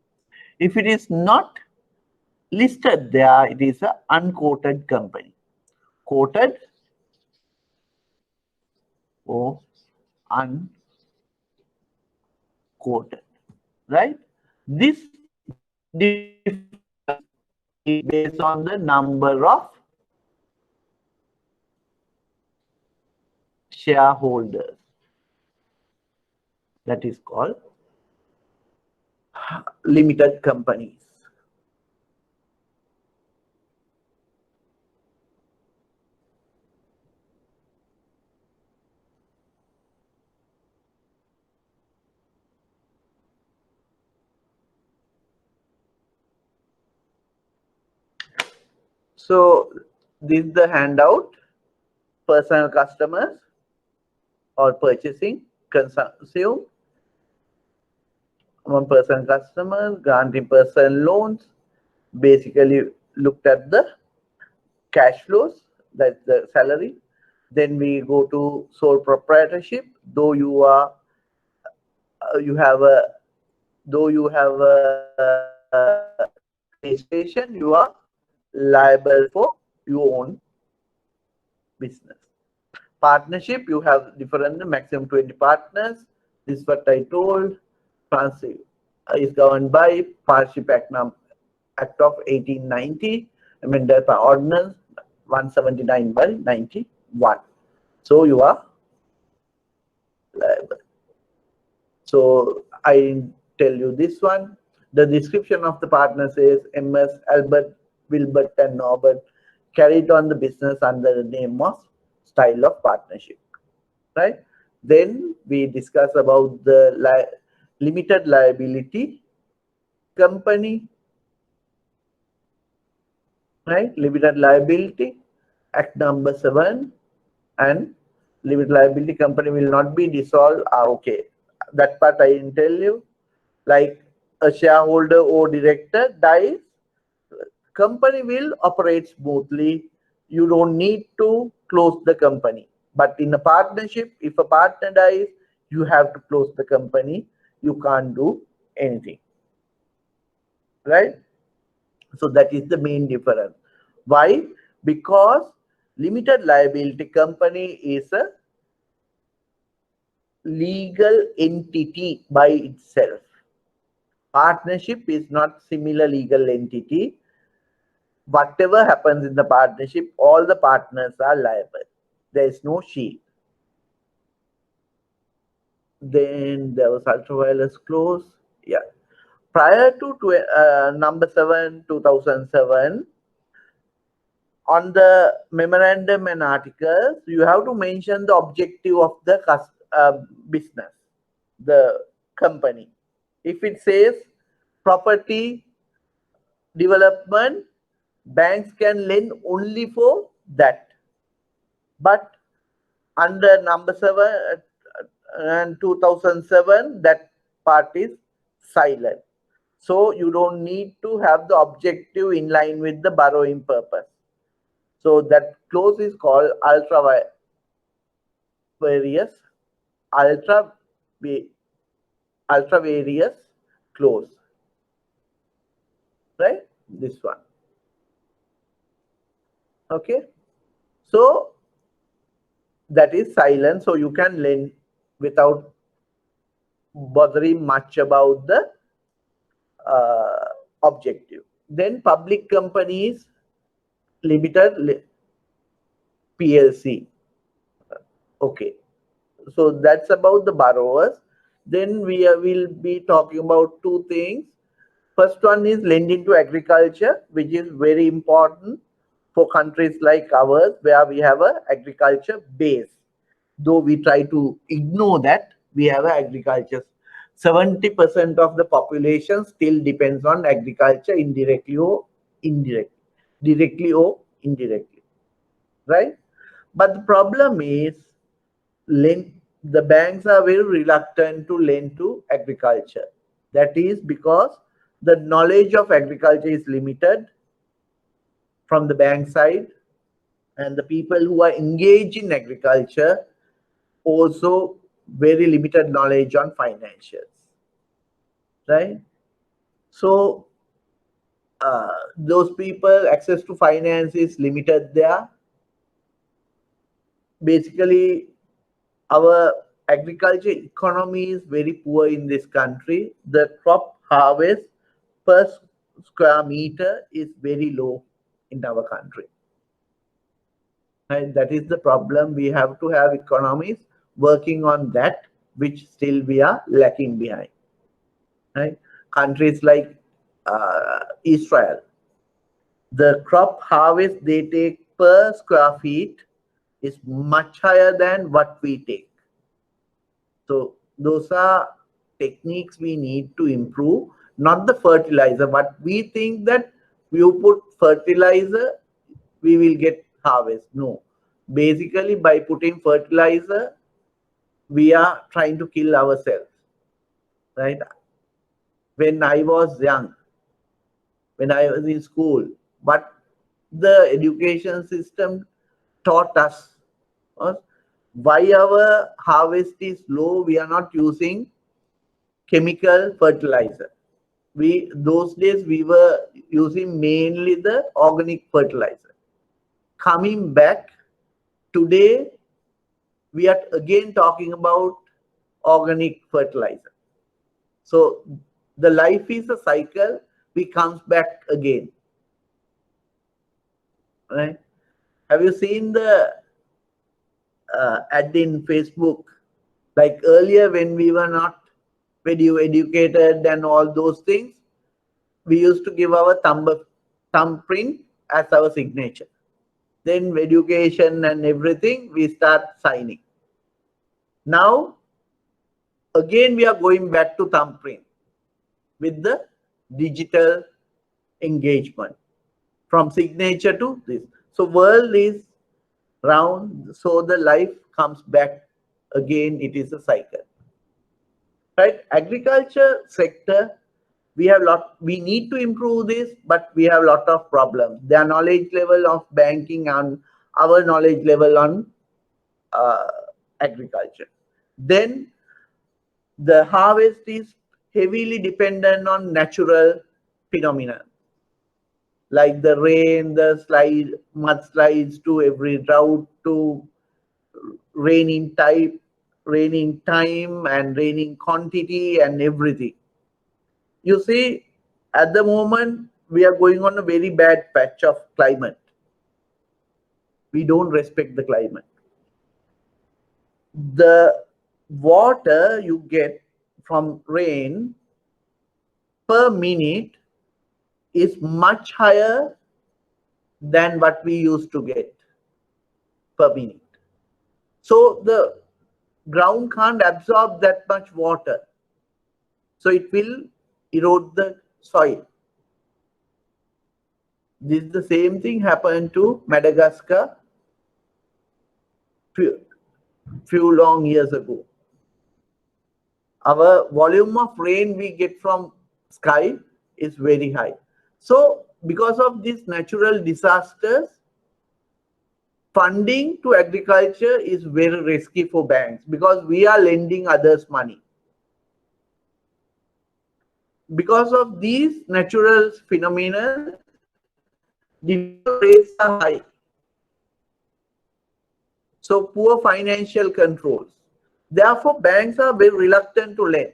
If it is not listed there, it is an unquoted company. Quoted or unquoted, right? This difference is based on the number of shareholders. That is called limited companies. So this is the handout. Personal customers or purchasing, consume, one person customer, granting person loans. Basically looked at the cash flows, that's the salary. Then we go to sole proprietorship. Though you are you have a registration, you are liable for your own business. Partnership, you have different maximum 20 partners. This is what I told. France is governed by Partnership Act of 1890, amended by Ordinance 179 by 91. So you are liable. So I tell you this one. The description of the partner says MS Albert, Wilbert, and Norbert carried on the business under the name of style of partnership, right? Then we discuss about the limited liability company, right? Limited liability Act number 7, and limited liability company will not be dissolved. Okay, that part I didn't tell you. Like a shareholder or director dies, company will operate smoothly. You don't need to close the company. But in a partnership, if a partner dies, you have to close the company. You can't do anything, right? So that is the main difference. Why? Because limited liability company is a legal entity by itself. Partnership is not similar legal entity. Whatever happens in the partnership, all the partners are liable. There is no shield. Then there was ultra-virus clause. Yeah. Prior to number 7, 2007, on the memorandum and articles, you have to mention the objective of the business, the company. If it says property development, banks can lend only for that. But under number 7 and 2007, that part is silent. So you don't need to have the objective in line with the borrowing purpose. So that clause is called ultra various clause, right? This one. Okay, so that is silent, so you can lend without bothering much about the objective. Then public companies limited PLC. Okay, so that's about the borrowers. Then we will be talking about two things. First one is lending to agriculture, which is very important for countries like ours, where we have a agriculture base. Though we try to ignore that, we have a agriculture. 70% of the population still depends on agriculture indirectly or indirectly, directly or indirectly, right? But the problem is the banks are very reluctant to lend to agriculture. That is because the knowledge of agriculture is limited from the bank side, and the people who are engaged in agriculture also very limited knowledge on financials, right? So those people access to finance is limited there. Basically, our agriculture economy is very poor in this country. The crop harvest per square meter is very low in our country. And that is the problem. We have to have economies working on that, which still we are lacking behind. Right? Countries like Israel, the crop harvest they take per square feet is much higher than what we take. So those are techniques we need to improve, not the fertilizer. But we think that you put fertilizer, we will get harvest. No. Basically, by putting fertilizer, we are trying to kill ourselves. Right? When I was young, when I was in school, but the education system taught us why our harvest is low. We are not using chemical fertilizer. Those days we were using mainly the organic fertilizer. Coming back today, we are again talking about organic fertilizer. So the life is a cycle. We comes back again. Right? Have you seen the ad in Facebook? Like earlier, when we were not very educated and all those things, we used to give our thumbprint as our signature. Then education and everything, we start signing. Now, again, we are going back to thumbprint with the digital engagement from signature to this. So world is round, so the life comes back again. It is a cycle, right? Agriculture sector, we need to improve this, but we have a lot of problems. Their knowledge level of banking and our knowledge level on agriculture. Then the harvest is heavily dependent on natural phenomena, like the rain, the mudslides, to every drought, to raining type, raining time, and raining quantity, and everything. You see, at the moment, we are going on a very bad patch of climate. We don't respect the climate. The water you get from rain per minute is much higher than what we used to get per minute. So the ground can't absorb that much water. So it will erode the soil. This is the same thing happened to Madagascar few long years ago. Our volume of rain we get from sky is very high. So because of these natural disasters, funding to agriculture is very risky for banks, because we are lending others money. Because of these natural phenomena, the rates are high. So poor financial controls. Therefore, banks are very reluctant to lend.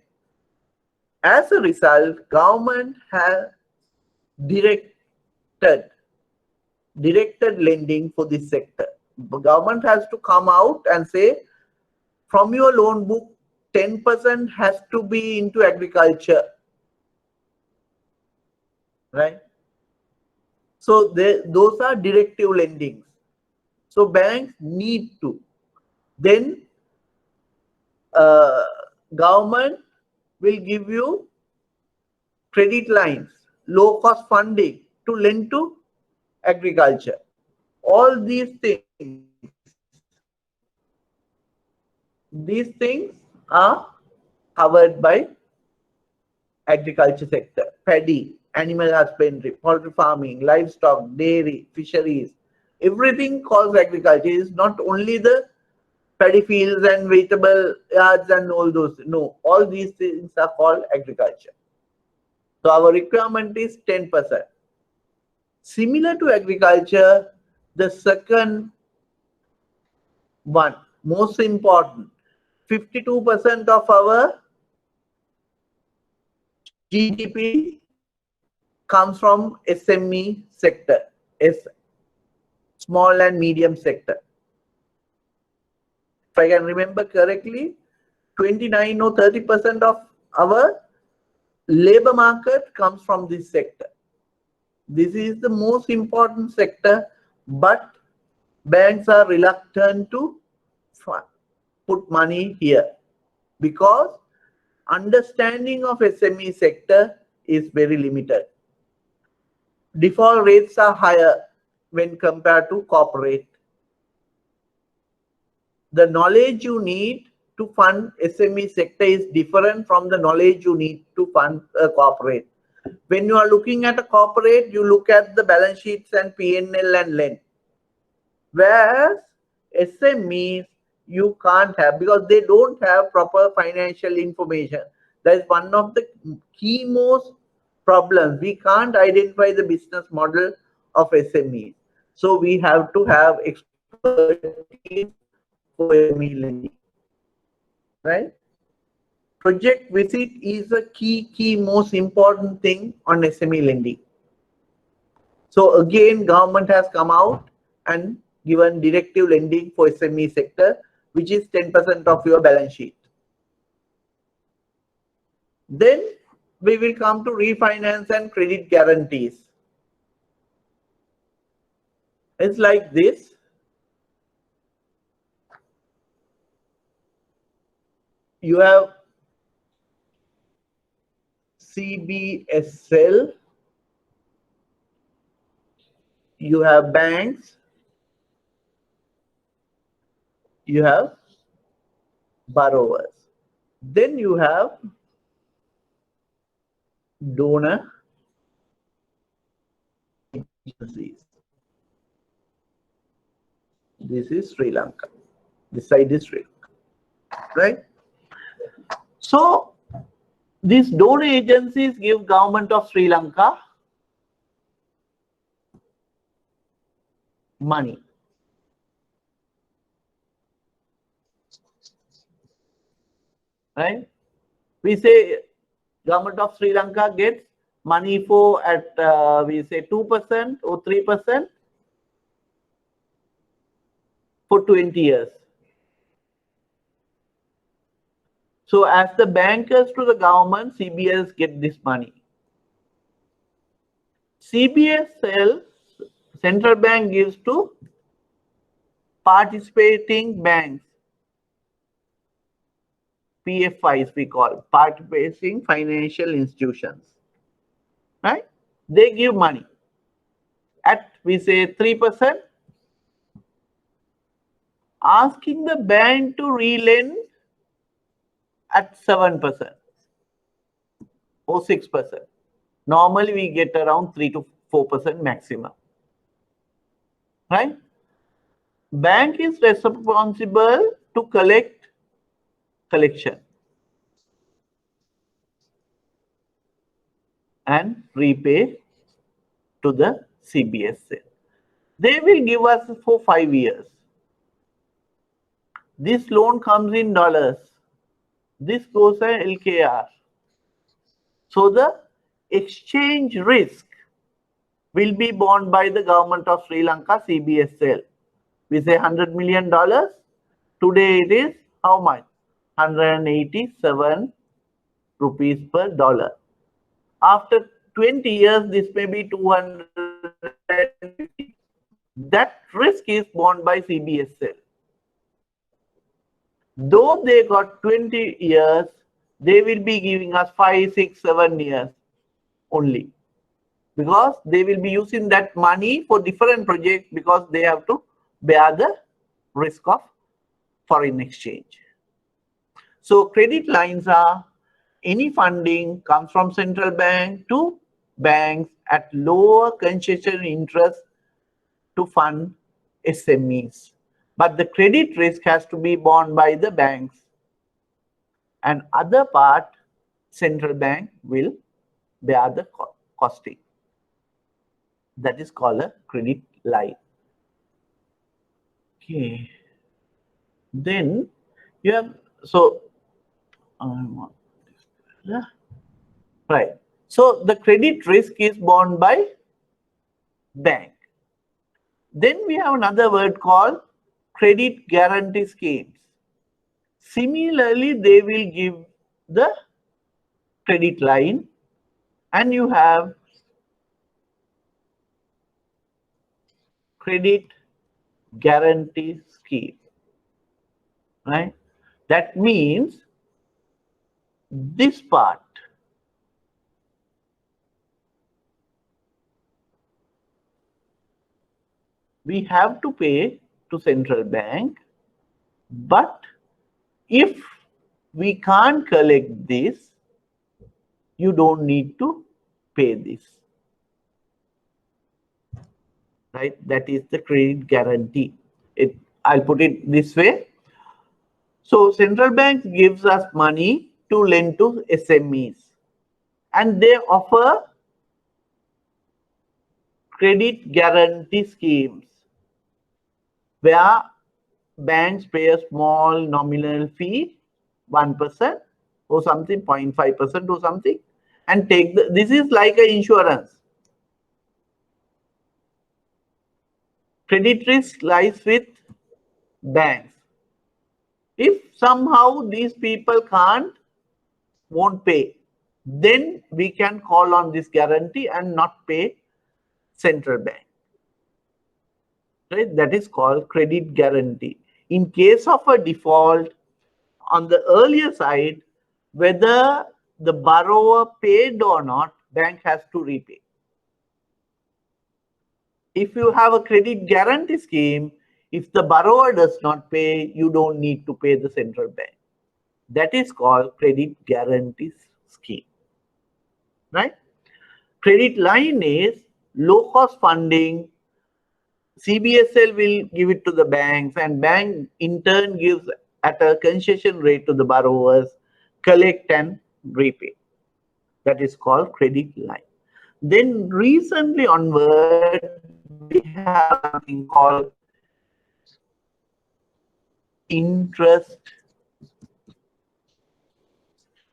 As a result, government has directed lending for this sector. The government has to come out and say, from your loan book, 10% has to be into agriculture. right? So those are directive lendings. So banks need to. Then government will give you credit lines, low cost funding to lend to agriculture. All these things are covered by agriculture sector: paddy, animal husbandry, poultry farming, livestock, dairy, fisheries. Everything calls agriculture. It is not only the paddy fields and vegetable yards and all those. No, all these things are called agriculture. So our requirement is 10%. Similar to agriculture, the second one, most important, 52% of our GDP comes from SME sector, small and medium sector. If I can remember correctly, 29 or 30% of our labor market comes from this sector. This is the most important sector, but banks are reluctant to put money here because understanding of SME sector is very limited. Default rates are higher when compared to corporate. The knowledge you need to fund SME sector is different from the knowledge you need to fund a corporate. When you are looking at a corporate, you look at the balance sheets and P&L and lend. Whereas SMEs, you can't have because they don't have proper financial information. That is one of the key most problems. We can't identify the business model of SMEs. So we have to have expertise for SME lending, right? Project visit is a key most important thing on SME lending. So again, government has come out and given directive lending for SME sector, which is 10% of your balance sheet. Then we will come to refinance and credit guarantees. It's like this. You have CBSL, you have banks, you have borrowers. Then you have donor agencies. This is Sri Lanka. This side is Sri Lanka, right? So these donor agencies give government of Sri Lanka money. Right? We say government of Sri Lanka gets money for at we say 2% or 3% for 20 years. So as the bankers to the government, CBS get this money. CBSL, central bank, gives to participating banks. PFIs we call, participating financial institutions, right? They give money at, we say, 3%, asking the bank to relend at 7% or 6%. Normally we get around 3 to 4% maximum, right? Bank is responsible to collection and repay to the CBSL. They will give us for 5 years. This loan comes in dollars. This goes as LKR. So the exchange risk will be borne by the government of Sri Lanka, CBSL. We say $100 million. Today it is how much? 187 rupees per dollar. After 20 years, this may be 200. That risk is borne by CBSL. Though they got 20 years, they will be giving us 5, 6, 7 years only, because they will be using that money for different projects, because they have to bear the risk of foreign exchange. So credit lines are any funding comes from central bank to banks at lower concession interest to fund SMEs. But the credit risk has to be borne by the banks, and other part central bank will bear the costing. That is called a credit line. Okay. Then you have, so right. So the credit risk is borne by bank. Then we have another word called credit guarantee schemes. Similarly, they will give the credit line, and you have credit guarantee scheme, right? That means this part we have to pay to central bank, but if we can't collect this, you don't need to pay this, right? That is the credit guarantee. I'll put it this way. So central bank gives us money to lend to SMEs, and they offer credit guarantee schemes where banks pay a small nominal fee, 1% or something, 0.5% or something, and take this is like an insurance. Credit risk lies with banks. If somehow these people won't pay, then we can call on this guarantee and not pay central bank. Right? That is called credit guarantee. In case of a default, on the earlier side, whether the borrower paid or not, bank has to repay. If you have a credit guarantee scheme, if the borrower does not pay, you don't need to pay the central bank. That is called credit guarantee scheme, right? Credit line is low cost funding. CBSL will give it to the banks, and bank in turn gives at a concession rate to the borrowers, collect and repay. That is called credit line. Then recently onward, we have something called interest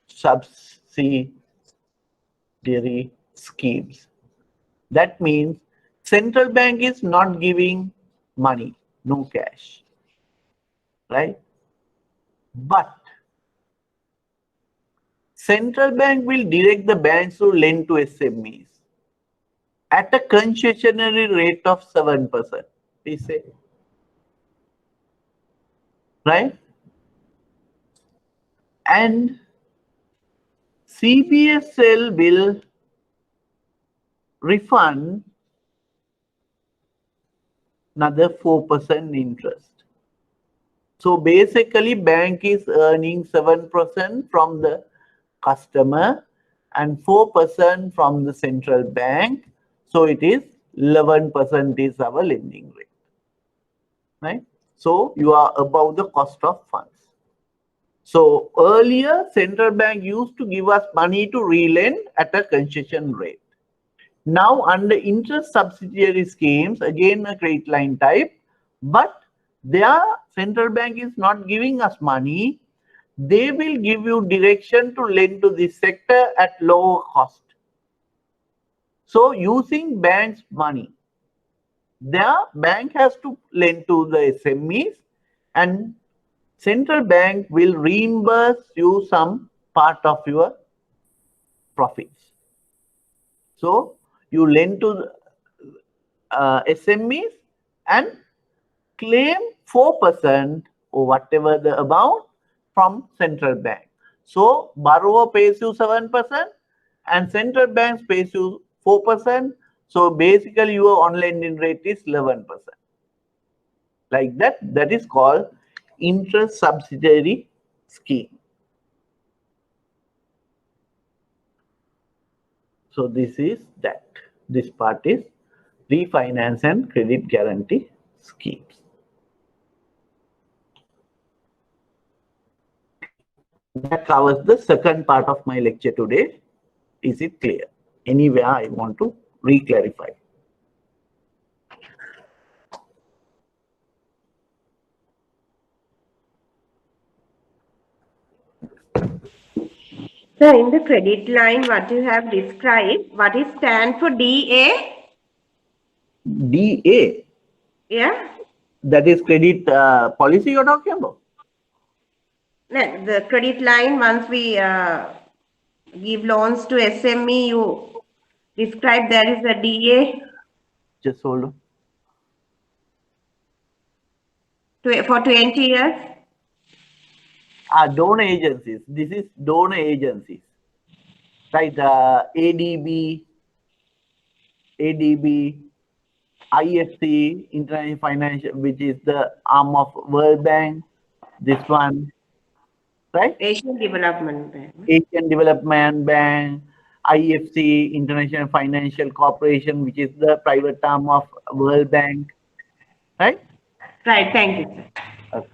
subsidiary schemes. That means central bank is not giving money, no cash, right? But central bank will direct the banks to lend to SMEs at a concessionary rate of 7%. We say, right? And CBSL will refund another 4% interest. So basically, bank is earning 7% from the customer and 4% from the central bank. So it is 11% is our lending rate, right? So you are above the cost of funds. So earlier, central bank used to give us money to relend at a concession rate. Now under interest subsidiary schemes, again a credit line type, but their central bank is not giving us money. They will give you direction to lend to this sector at lower cost. So using bank's money, their bank has to lend to the SMEs, and central bank will reimburse you some part of your profits. So you lend to SMEs and claim 4% or whatever the amount from central bank. So borrower pays you 7% and central bank pays you 4%. So basically your on lending rate is 11%. Like that, that is called interest subsidiary scheme. So this is that. This part is refinance and credit guarantee schemes. That covers the second part of my lecture today. Is it clear? Anywhere I want to re-clarify. So in the credit line, what you have described, what is stand for DA? DA, Yeah. that is credit policy you're talking about? No, the credit line, once we give loans to SME, you describe there is a DA Just hold on. for 20 years. Donor agencies. This is donor agencies. Right, ADB, IFC, International Financial, which is the arm of World Bank. This one, right? Asian Development Bank. Asian Development Bank, IFC, International Financial Corporation, which is the private arm of World Bank, right? Right, thank you, sir. Okay.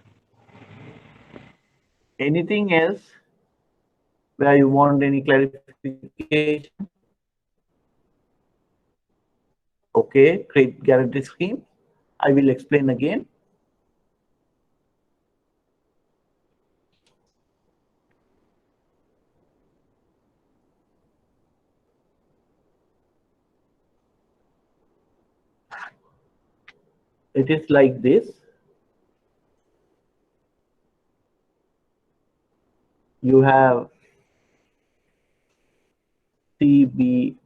Anything else where you want any clarification? Okay, credit guarantee scheme. I will explain again. It is like this. You have CBSL,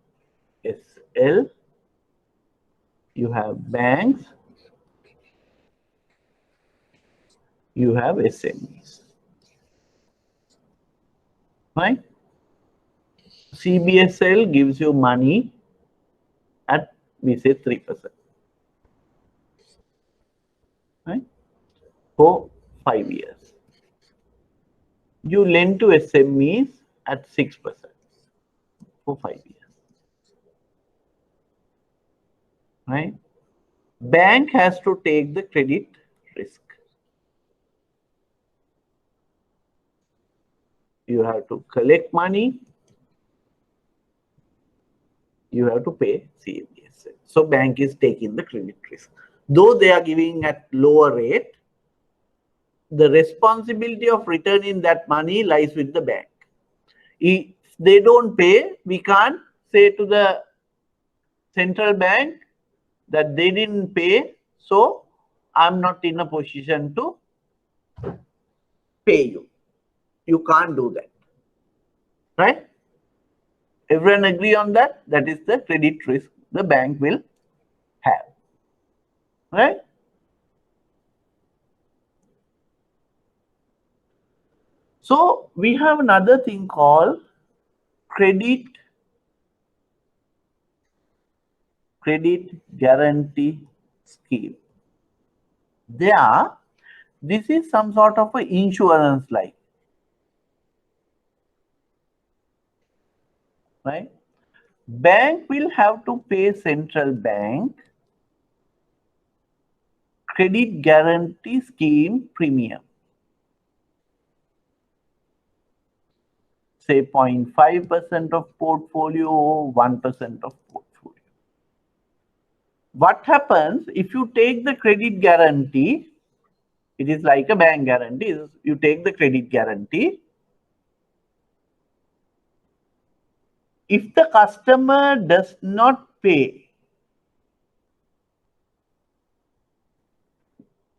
you have banks, you have SMEs, right? CBSL gives you money at, we say, 3%, right? For 5 years. You lend to SMEs at 6% for 5 years, right? Bank has to take the credit risk. You have to collect money. You have to pay CBSL. So bank is taking the credit risk. Though they are giving at lower rate, the responsibility of returning that money lies with the bank. If they don't pay, we can't say to the central bank that they didn't pay, so I'm not in a position to pay you. You can't do that, right? Everyone agree on that? That is the credit risk the bank will have, right? So we have another thing called credit guarantee scheme. This is some sort of an insurance like, right? Bank will have to pay central bank credit guarantee scheme premium, say 0.5% of portfolio, 1% of portfolio. What happens if you take the credit guarantee? It is like a bank guarantee. You take the credit guarantee. If the customer does not pay,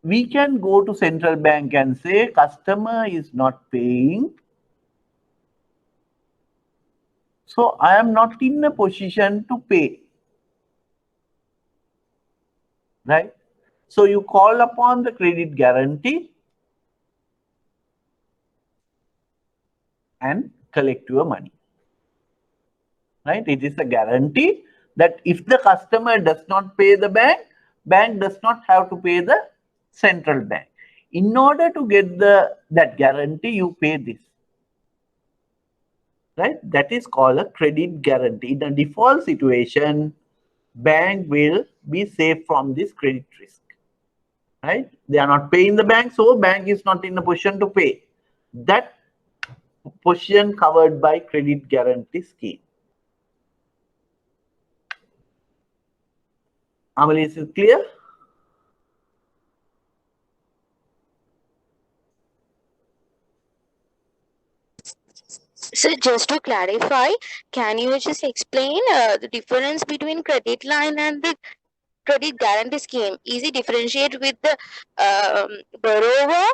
we can go to central bank and say customer is not paying. So I am not in a position to pay, right? So you call upon the credit guarantee and collect your money, right? It is a guarantee that if the customer does not pay the bank, bank does not have to pay the central bank. In order to get that guarantee, you pay this, right? That is called a credit guarantee. In a default situation, bank will be safe from this credit risk, right? They are not paying the bank, so bank is not in a position to pay. That position covered by credit guarantee scheme. Amali, is it clear? So just to clarify, can you just explain the difference between credit line and the credit guarantee scheme? Is it differentiate with the borrower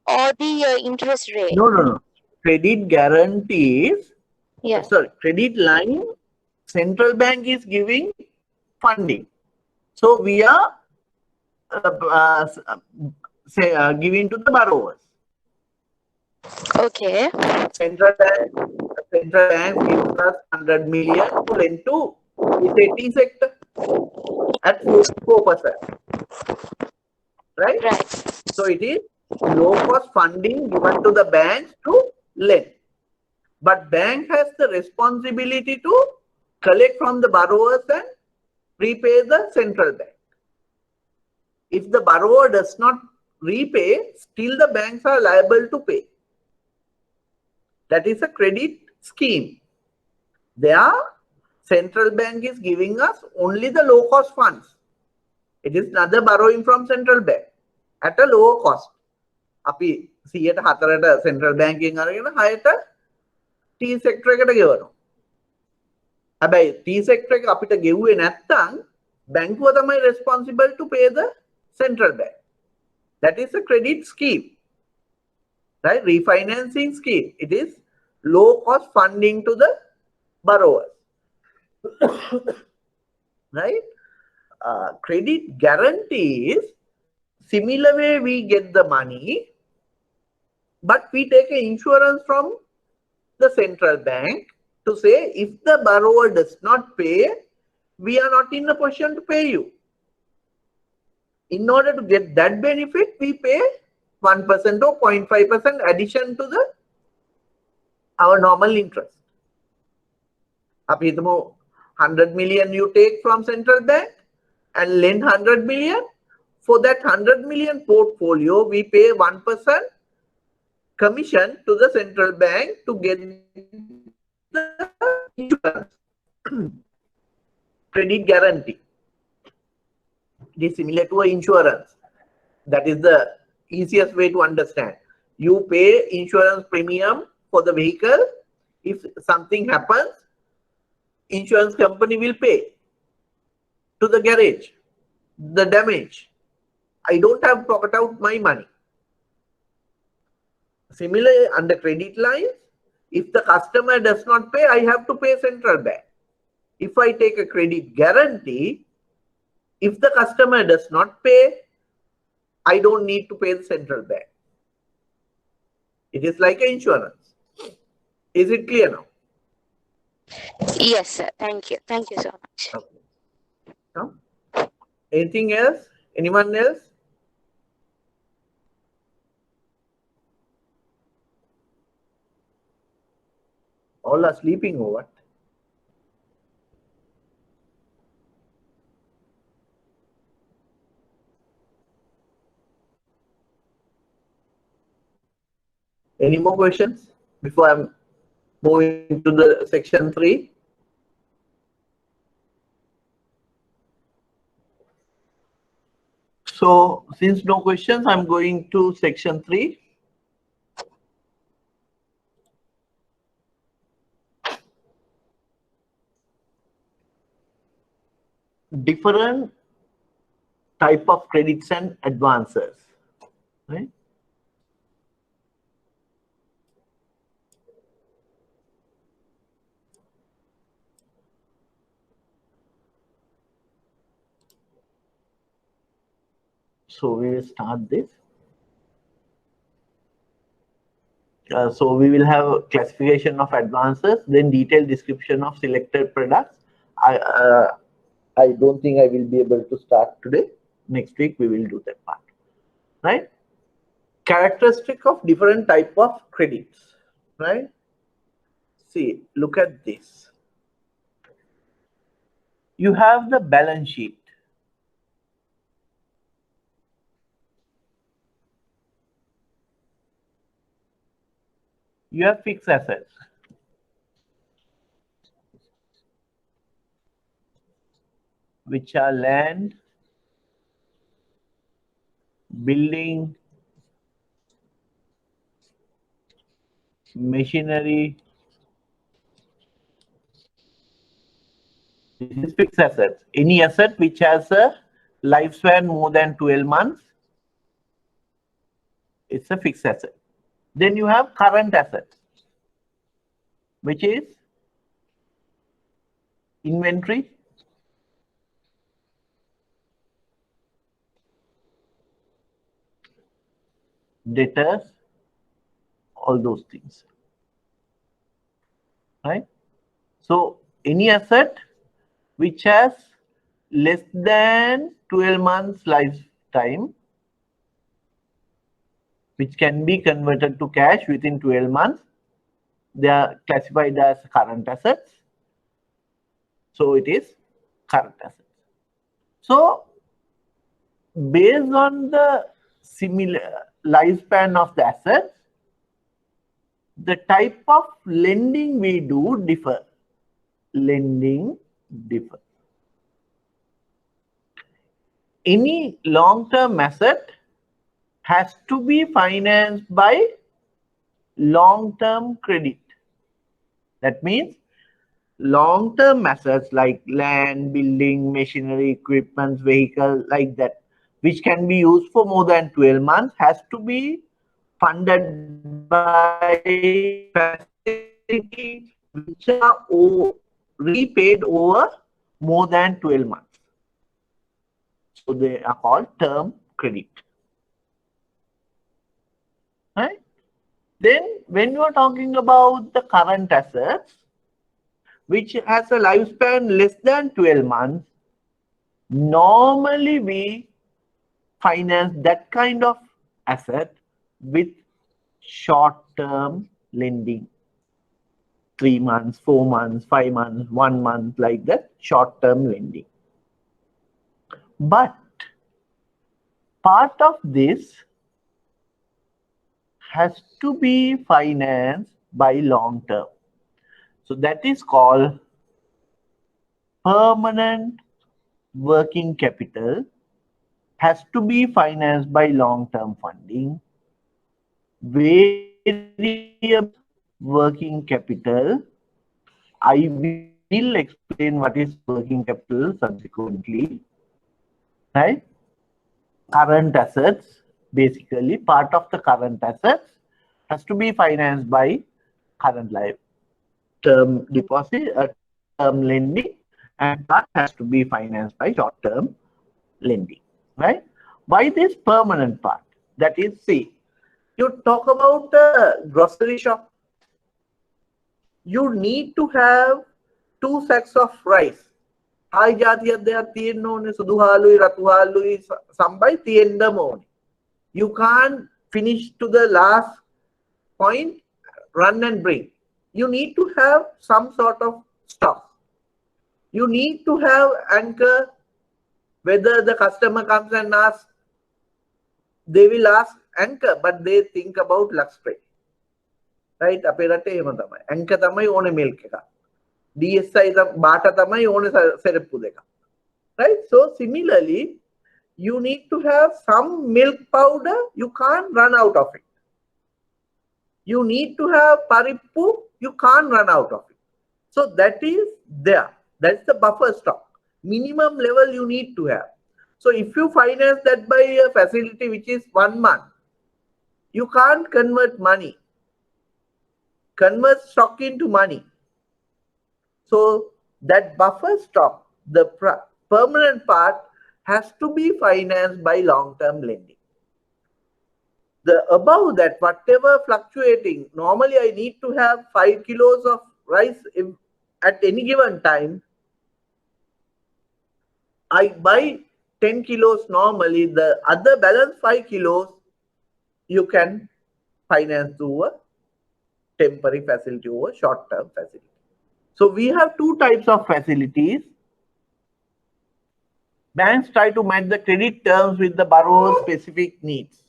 or the interest rate? No. Credit guarantees, Yeah. sorry, credit line, central bank is giving funding. So we are giving to the borrowers. Okay. Central bank gives us 100 million to lend to the IT sector at 4%, right? Right. So it is low cost funding given to the banks to lend. But bank has the responsibility to collect from the borrowers and repay the central bank. If the borrower does not repay, still the banks are liable to pay. That is a credit scheme. There, central bank is giving us only the low cost funds. It is another borrowing from central bank at a lower cost. අපි 104ට central banking අරගෙන 6ට T sector එකට ගෙවනවා. හැබැයි T sector එක අපිට ගෙව්වේ නැත්නම් බැංකුව තමයි responsible to pay the central bank. That is a credit scheme, right? Refinancing scheme. It is low cost funding to the borrowers, right? Credit guarantees, similar way we get the money, but we take an insurance from the central bank to say if the borrower does not pay, we are not in a position to pay you. In order to get that benefit, we pay 1% or 0.5% addition to our normal interest. අපි හිතමු 100 million you take from central bank and lend 100 million. For that 100 million portfolio, we pay 1% commission to the central bank to get the insurance. Credit guarantee. It is similar to an insurance. That is the easiest way to understand. You pay insurance premium for the vehicle. If something happens, insurance company will pay to the garage the damage. I don't have to pocket out my money. Similarly, under credit lines, if the customer does not pay, I have to pay central bank. If I take a credit guarantee, if the customer does not pay, I don't need to pay the central bank. It is like an insurance. Is it clear now? Yes, sir. Thank you. Thank you so much. Okay. Now, anything else? Anyone else? All are sleeping or what? Any more questions before I'm moving to the section 3? So since no questions, I'm going to section 3. Different type of credits and advances, right? So we will start this. So we will have classification of advances, then detailed description of selected products. I don't think I will be able to start today. Next week we will do that part, right? Characteristic of different type of credits, right? See, look at this. You have the balance sheet. You have fixed assets. Which are land, building, machinery. This is fixed assets. Any asset which has a lifespan more than 12 months, it's a fixed asset. Then you have current assets, which is inventory, debtors, all those things, right? So any asset which has less than 12 months lifetime, which can be converted to cash within 12 months, they are classified as current assets. So it is current assets. So based on the similar lifespan of the assets, the type of lending we do differ. Lending differ. Any long-term asset has to be financed by long-term credit. That means long-term assets like land, building, machinery, equipment, vehicle, like that, which can be used for more than 12 months, has to be funded by facilities which are repaid over more than 12 months. So they are called term credit. Right? Then when you are talking about the current assets, which has a lifespan less than 12 months, normally we finance that kind of asset with short-term lending. 3 months, 4 months, 5 months, 1 month, like that, short-term lending. But part of this has to be financed by long-term. So that is called permanent working capital, has to be financed by long-term funding. Variable working capital, I will explain what is working capital subsequently, right? Current assets, basically part of the current assets has to be financed by current life term deposit, term lending, and that has to be financed by short-term lending, right? Why this permanent part? That is, see, you talk about the grocery shop, you need to have 2 sacks of rice. Hai jatiyak දෙයක් තියෙන්න ඕනේ, සුදු හාලුයි රතු හාලුයි සම්බයි තියෙන්නම ඕනේ. You can't finish to the last point, run and bring. You need to have some sort of stock. You need to have anchor. Whether the customer comes and asks, they will ask anchor, but they think about Lux Spray. Right? අපේ රටේ එහෙම තමයි. anchor තමයි ඕනේ milk එක. DSI බාට තමයි ඕනේ සෙරප්පු දෙක. Right? So similarly, you need to have some milk powder. You can't run out of it. You need to have parippu. You can't run out of it. So that is there. That's the buffer stock. Minimum level you need to have. So if you finance that by a facility which is 1 month, you can't convert money. Convert stock into money. So that buffer stock, the permanent part, has to be financed by long-term lending. The above that, whatever fluctuating, normally I need to have 5 kilos of rice at any given time. I buy 10 kilos normally, the other balance 5 kilos you can finance through a temporary facility or short-term facility. So we have two types of facilities. Banks try to match the credit terms with the borrower's specific needs.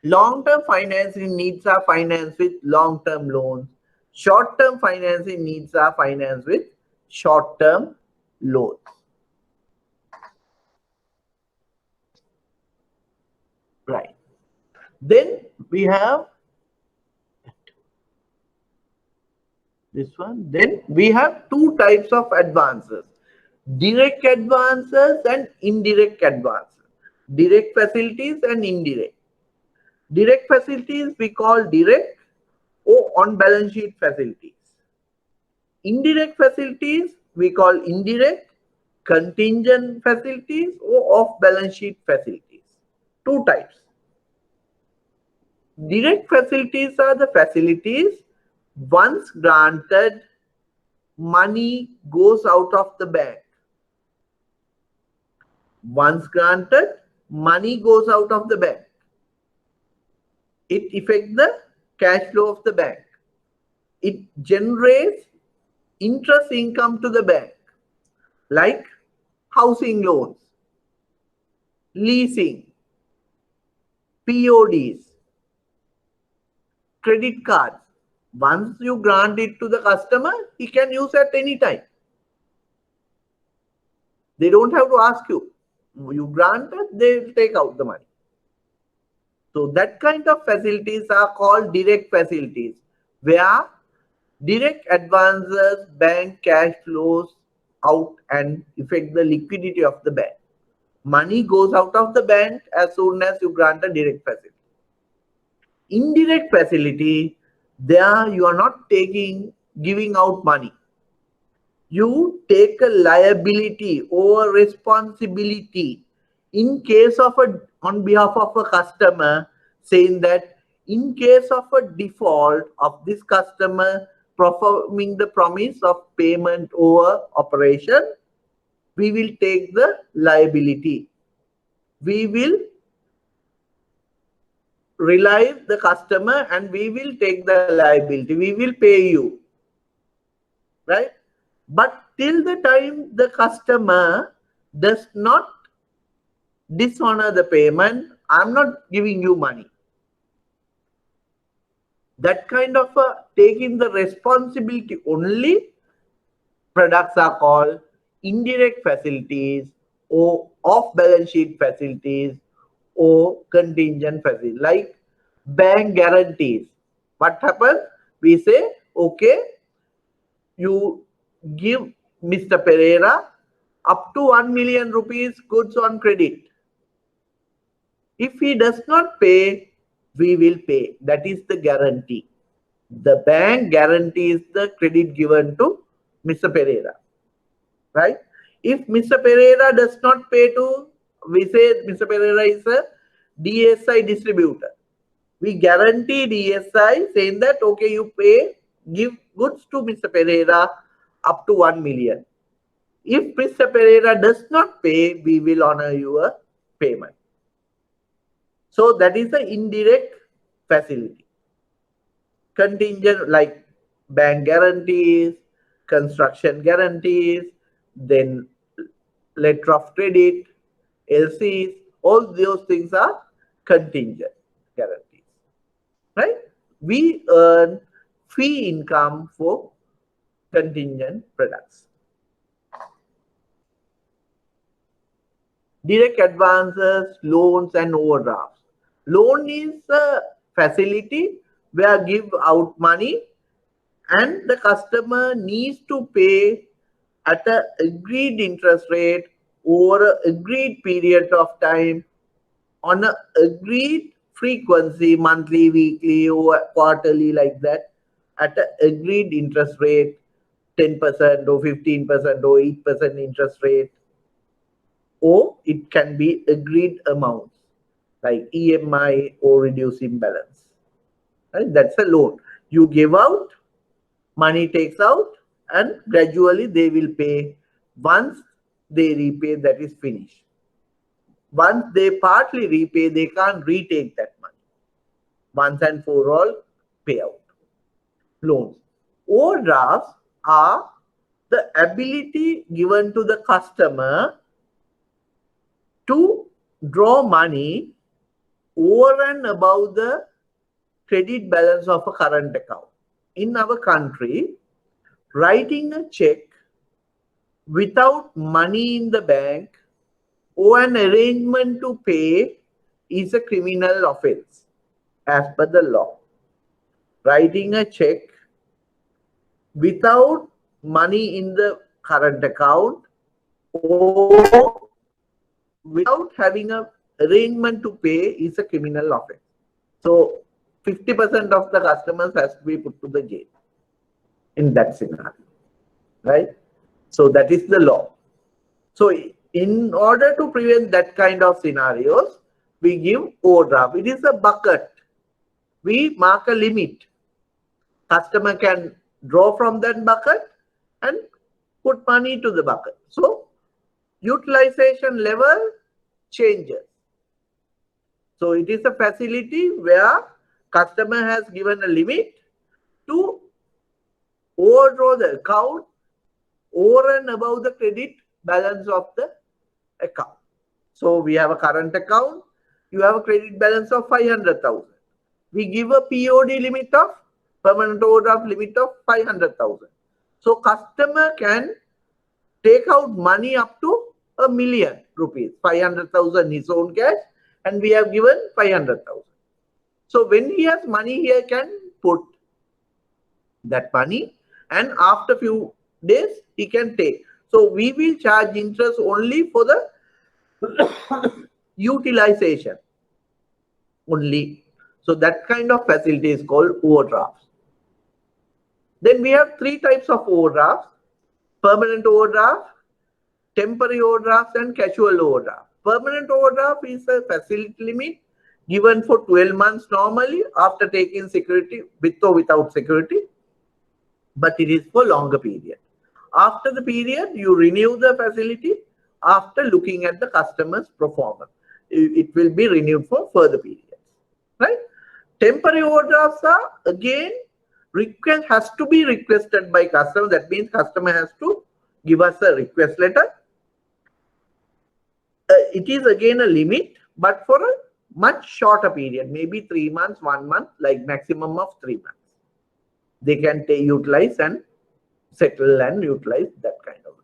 Long-term financing needs are financed with long-term loans. Short-term financing needs are financed with short-term loans. Right. Then we have this one. Then we have two types of advances. Direct advances and indirect advances. Direct facilities and indirect. Direct facilities we call direct or on-balance sheet facilities. Indirect facilities we call indirect, contingent facilities or off-balance sheet facilities. Two types. Direct facilities are the facilities once granted, money goes out of the bank. Once granted, money goes out of the bank. It affects the cash flow of the bank. It generates interest income to the bank, like housing loans, leasing, PODs, credit cards. Once you grant it to the customer, he can use at any time. They don't have to ask you. You grant it, they will take out the money. So that kind of facilities are called direct facilities, where direct advances bank cash flows out and affect the liquidity of the bank. Money goes out of the bank as soon as you grant a direct facility. Indirect facility, there you are not giving out money. You take a liability or responsibility in case of on behalf of a customer, saying that in case of a default of this customer performing the promise of payment over operation, we will take the liability. We will rely the customer and we will take the liability. We will pay you, right? But till the time the customer does not dishonor the payment, I'm not giving you money. That kind of taking the responsibility only products are called indirect facilities or off-balance sheet facilities or contingent facilities, like bank guarantees. What happens? We say, okay, you give Mr. Pereira up to 1 million rupees goods on credit. If he does not pay, we will pay. That is the guarantee. The bank guarantees the credit given to Mr. Pereira, right? If Mr. Pereira does not pay to, we say Mr. Pereira is a DSI distributor. We guarantee DSI saying that, okay, you pay, give goods to Mr. Pereira up to 1 million. If Mr. Pereira does not pay, we will honor your payment. So that is the indirect facility. Contingent, like bank guarantees, construction guarantees, then letter of credit, LCs, all those things are contingent guarantees, right? We earn fee income for contingent products. Direct advances, loans and overdrafts. Loan is a facility where give out money and the customer needs to pay at an agreed interest rate over an agreed period of time on an agreed frequency, monthly, weekly or quarterly, like that, at an agreed interest rate, 10% or 15% or 8% interest rate. or it can be agreed amounts like EMI or reducing balance. Right? That's a loan. You give out, money takes out, and gradually they will pay. Once they repay, that is finished. Once they partly repay, they can't retake that money. Once and for all, payout. Loans. Overdrafts are the ability given to the customer to draw money over and above the credit balance of a current account. In our country, writing a check without money in the bank or an arrangement to pay is a criminal offense as per the law. Writing a check without money in the current account or without having an arrangement to pay is a criminal offense. So 50% of the customers has to be put to the jail in that scenario, right? So that is the law. So in order to prevent that kind of scenarios, we give overdraft. It is a bucket. We mark a limit. Customer can draw from that bucket and put money to the bucket. So utilization level changes. So it is a facility where customer has given a limit to overdraw the account over and above the credit balance of the account. So we have a current account, you have a credit balance of 500,000. We give a POD limit of permanent overdraft limit of 500,000. So customer can take out money up to ₹1 million, 500,000 his own cash, and we have given 500,000. So when he has money, he can put that money, and after few days he can take. So we will charge interest only for the utilization only. So that kind of facility is called overdrafts. Then we have three types of overdrafts: permanent overdraft, temporary overdrafts, and casual overdraft. Permanent overdraft is a facility limit given for 12 months normally after taking security with or without security, but it is for longer period. After the period, you renew the facility after looking at the customer's performance. It will be renewed for further periods, right? Temporary overdrafts are again has to be requested by customer. That means customer has to give us a request letter. It is again a limit, but for a much shorter period, maybe 3 months, 1 month, like maximum of 3 months. They can utilize and settle and utilize that kind of.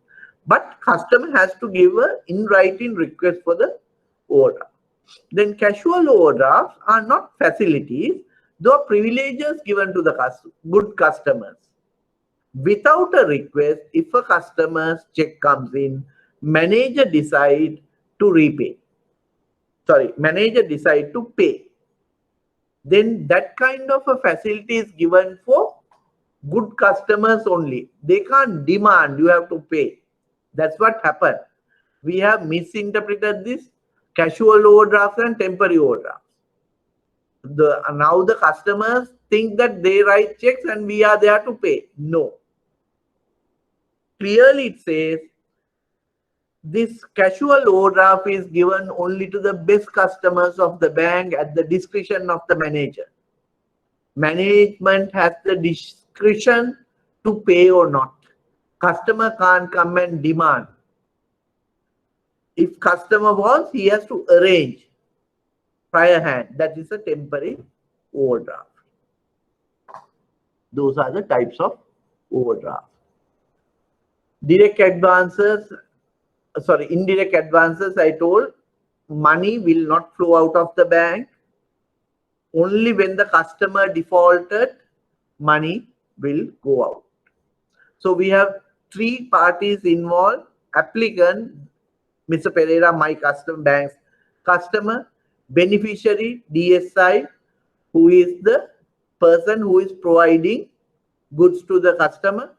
But customer has to give a in writing request for the overdraft. Then casual overdrafts are not facilities, though privileges given to the good customers. Without a request, if a customer's check comes in, manager decide to repay. Sorry, manager decide to pay. Then that kind of a facility is given for good customers only. They can't demand you have to pay. That's what happened. We have misinterpreted this casual overdrafts and temporary overdrafts. Now the customers think that they write checks and we are there to pay. No. Clearly it says this casual overdraft is given only to the best customers of the bank at the discretion of the manager. Management has the discretion to pay or not. Customer can't come and demand. If customer wants, he has to arrange prior hand. That is a temporary overdraft. Those are the types of overdraft. Indirect advances, I told, money will not flow out of the bank. Only when the customer defaulted, money will go out. So we have 3 parties involved: applicant, Mr. Pereira, my custom bank's customer; beneficiary, DSI, who is the person who is providing goods to the customer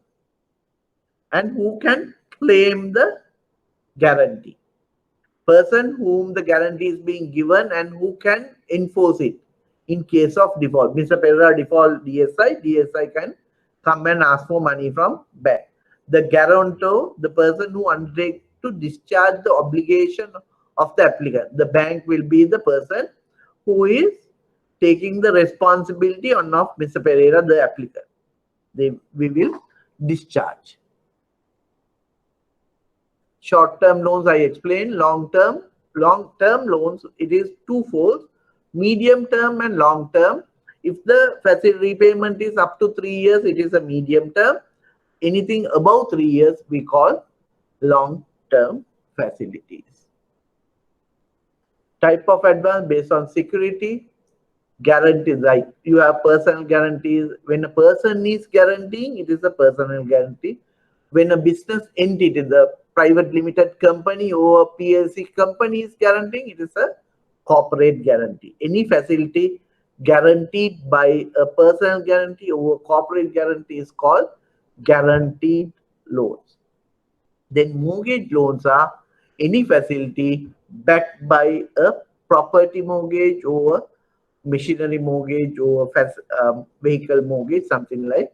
and who can claim the guarantee. person whom the guarantee is being given and who can enforce it in case of default. Mr. Pereira default DSI, DSI can come and ask for money from bank. The guarantor, the person who undertakes to discharge the obligation of the applicant. The bank will be the person who is taking the responsibility on of Mr. Pereira, the applicant. We will discharge. Short-term loans I explained. Long-term loans, it is twofold: medium-term and long-term. If the facility repayment is up to 3 years, it is a medium-term. Anything above 3 years, we call long-term facilities. Type of advance based on security. Guarantees, like you have personal guarantees. When a person is guaranteeing, it is a personal guarantee. When a business entity, the private limited company or PLC company is guaranteeing, it is a corporate guarantee. Any facility guaranteed by a personal guarantee or a corporate guarantee is called guaranteed loans. Then mortgage loans are any facility backed by a property mortgage or machinery mortgage or vehicle mortgage, something like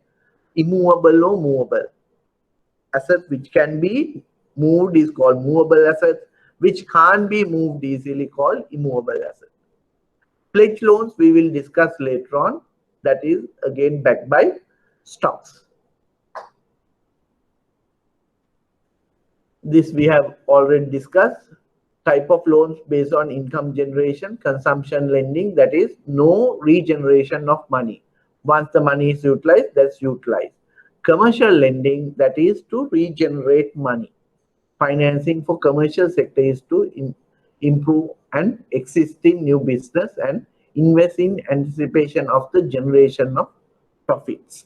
immovable or movable. Assets which can be moved is called movable assets, which can't be moved easily called immovable assets. Pledge loans we will discuss later on, that is again backed by stocks. This we have already discussed. Type of loans based on income generation. Consumption lending, that is no regeneration of money. Once the money is utilized, that's utilized. Commercial lending, that is to regenerate money. Financing for commercial sector is to improve an existing new business and invest in anticipation of the generation of profits.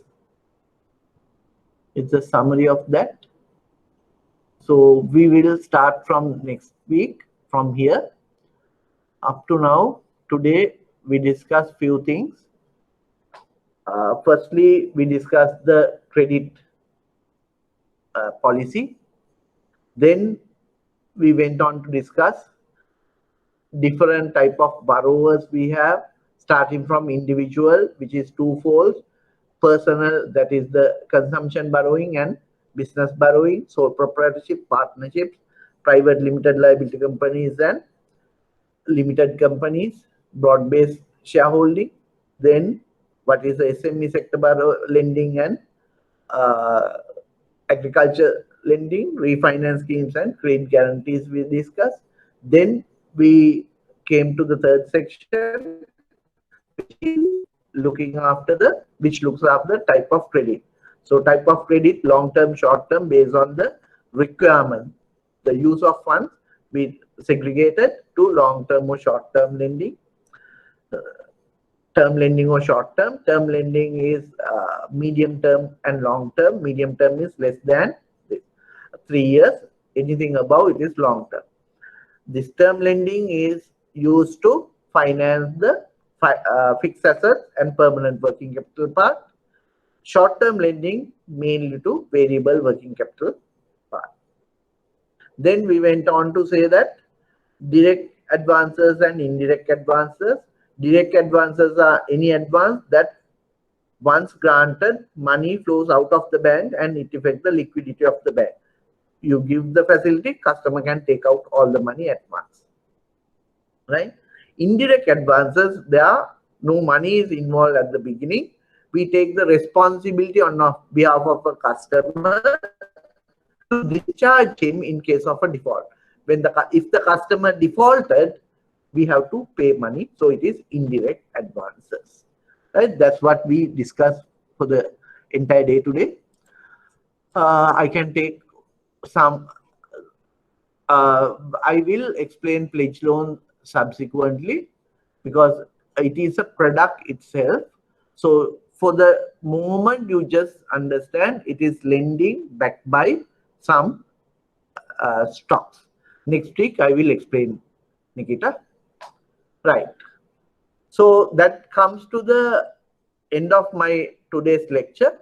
It's a summary of that. So we will start from next week. From here up to now, today we discussed few things. Firstly, we discussed the credit policy. Then we went on to discuss different type of borrowers we have, starting from individual, which is twofold: personal, that is the consumption borrowing, and business borrowing, sole proprietorship, partnerships, private limited liability companies and limited companies, broad-based shareholding. Then what is the SME sector lending and agriculture lending, refinance schemes and credit guarantees we discussed. Then we came to the third section, which is which looks after type of credit. So type of credit, long-term, short-term, based on the requirement. The use of funds we segregated to long-term or short-term lending. Term lending or short-term. Term lending is medium-term and long-term. Medium-term is less than 3 years. Anything above it is long-term. This term lending is used to finance the fixed assets and permanent working capital part. Short-term lending mainly to variable working capital part. Then we went on to say that direct advances and indirect advances. Direct advances are any advance that once granted, money flows out of the bank and it affects the liquidity of the bank. You give the facility, customer can take out all the money at once. Right? Indirect advances, there are no money is involved at the beginning. We take the responsibility on behalf of a customer to discharge him in case of a default. If the customer defaulted, we have to pay money. So it is indirect advances. Right? That's what we discussed for the entire day today. I can take some. I will explain pledge loan subsequently because it is a product itself. So for the moment, you just understand it is lending backed by some stocks. Next week, I will explain, Nikita. Right. So that comes to the end of my today's lecture.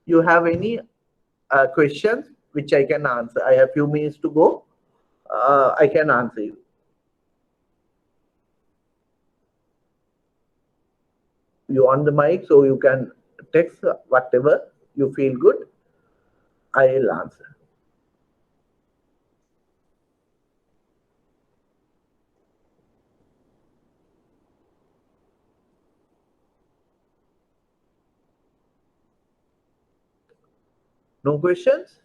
You have any questions which I can answer? I have few minutes to go. I can answer you. you on the mic, so you can text whatever you feel good. I'll answer. No questions?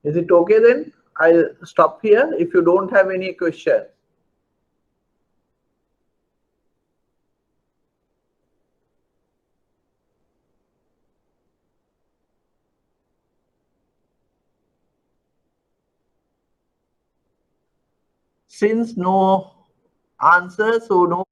Is it okay then? I'll stop here if you don't have any questions. Since no answer, so no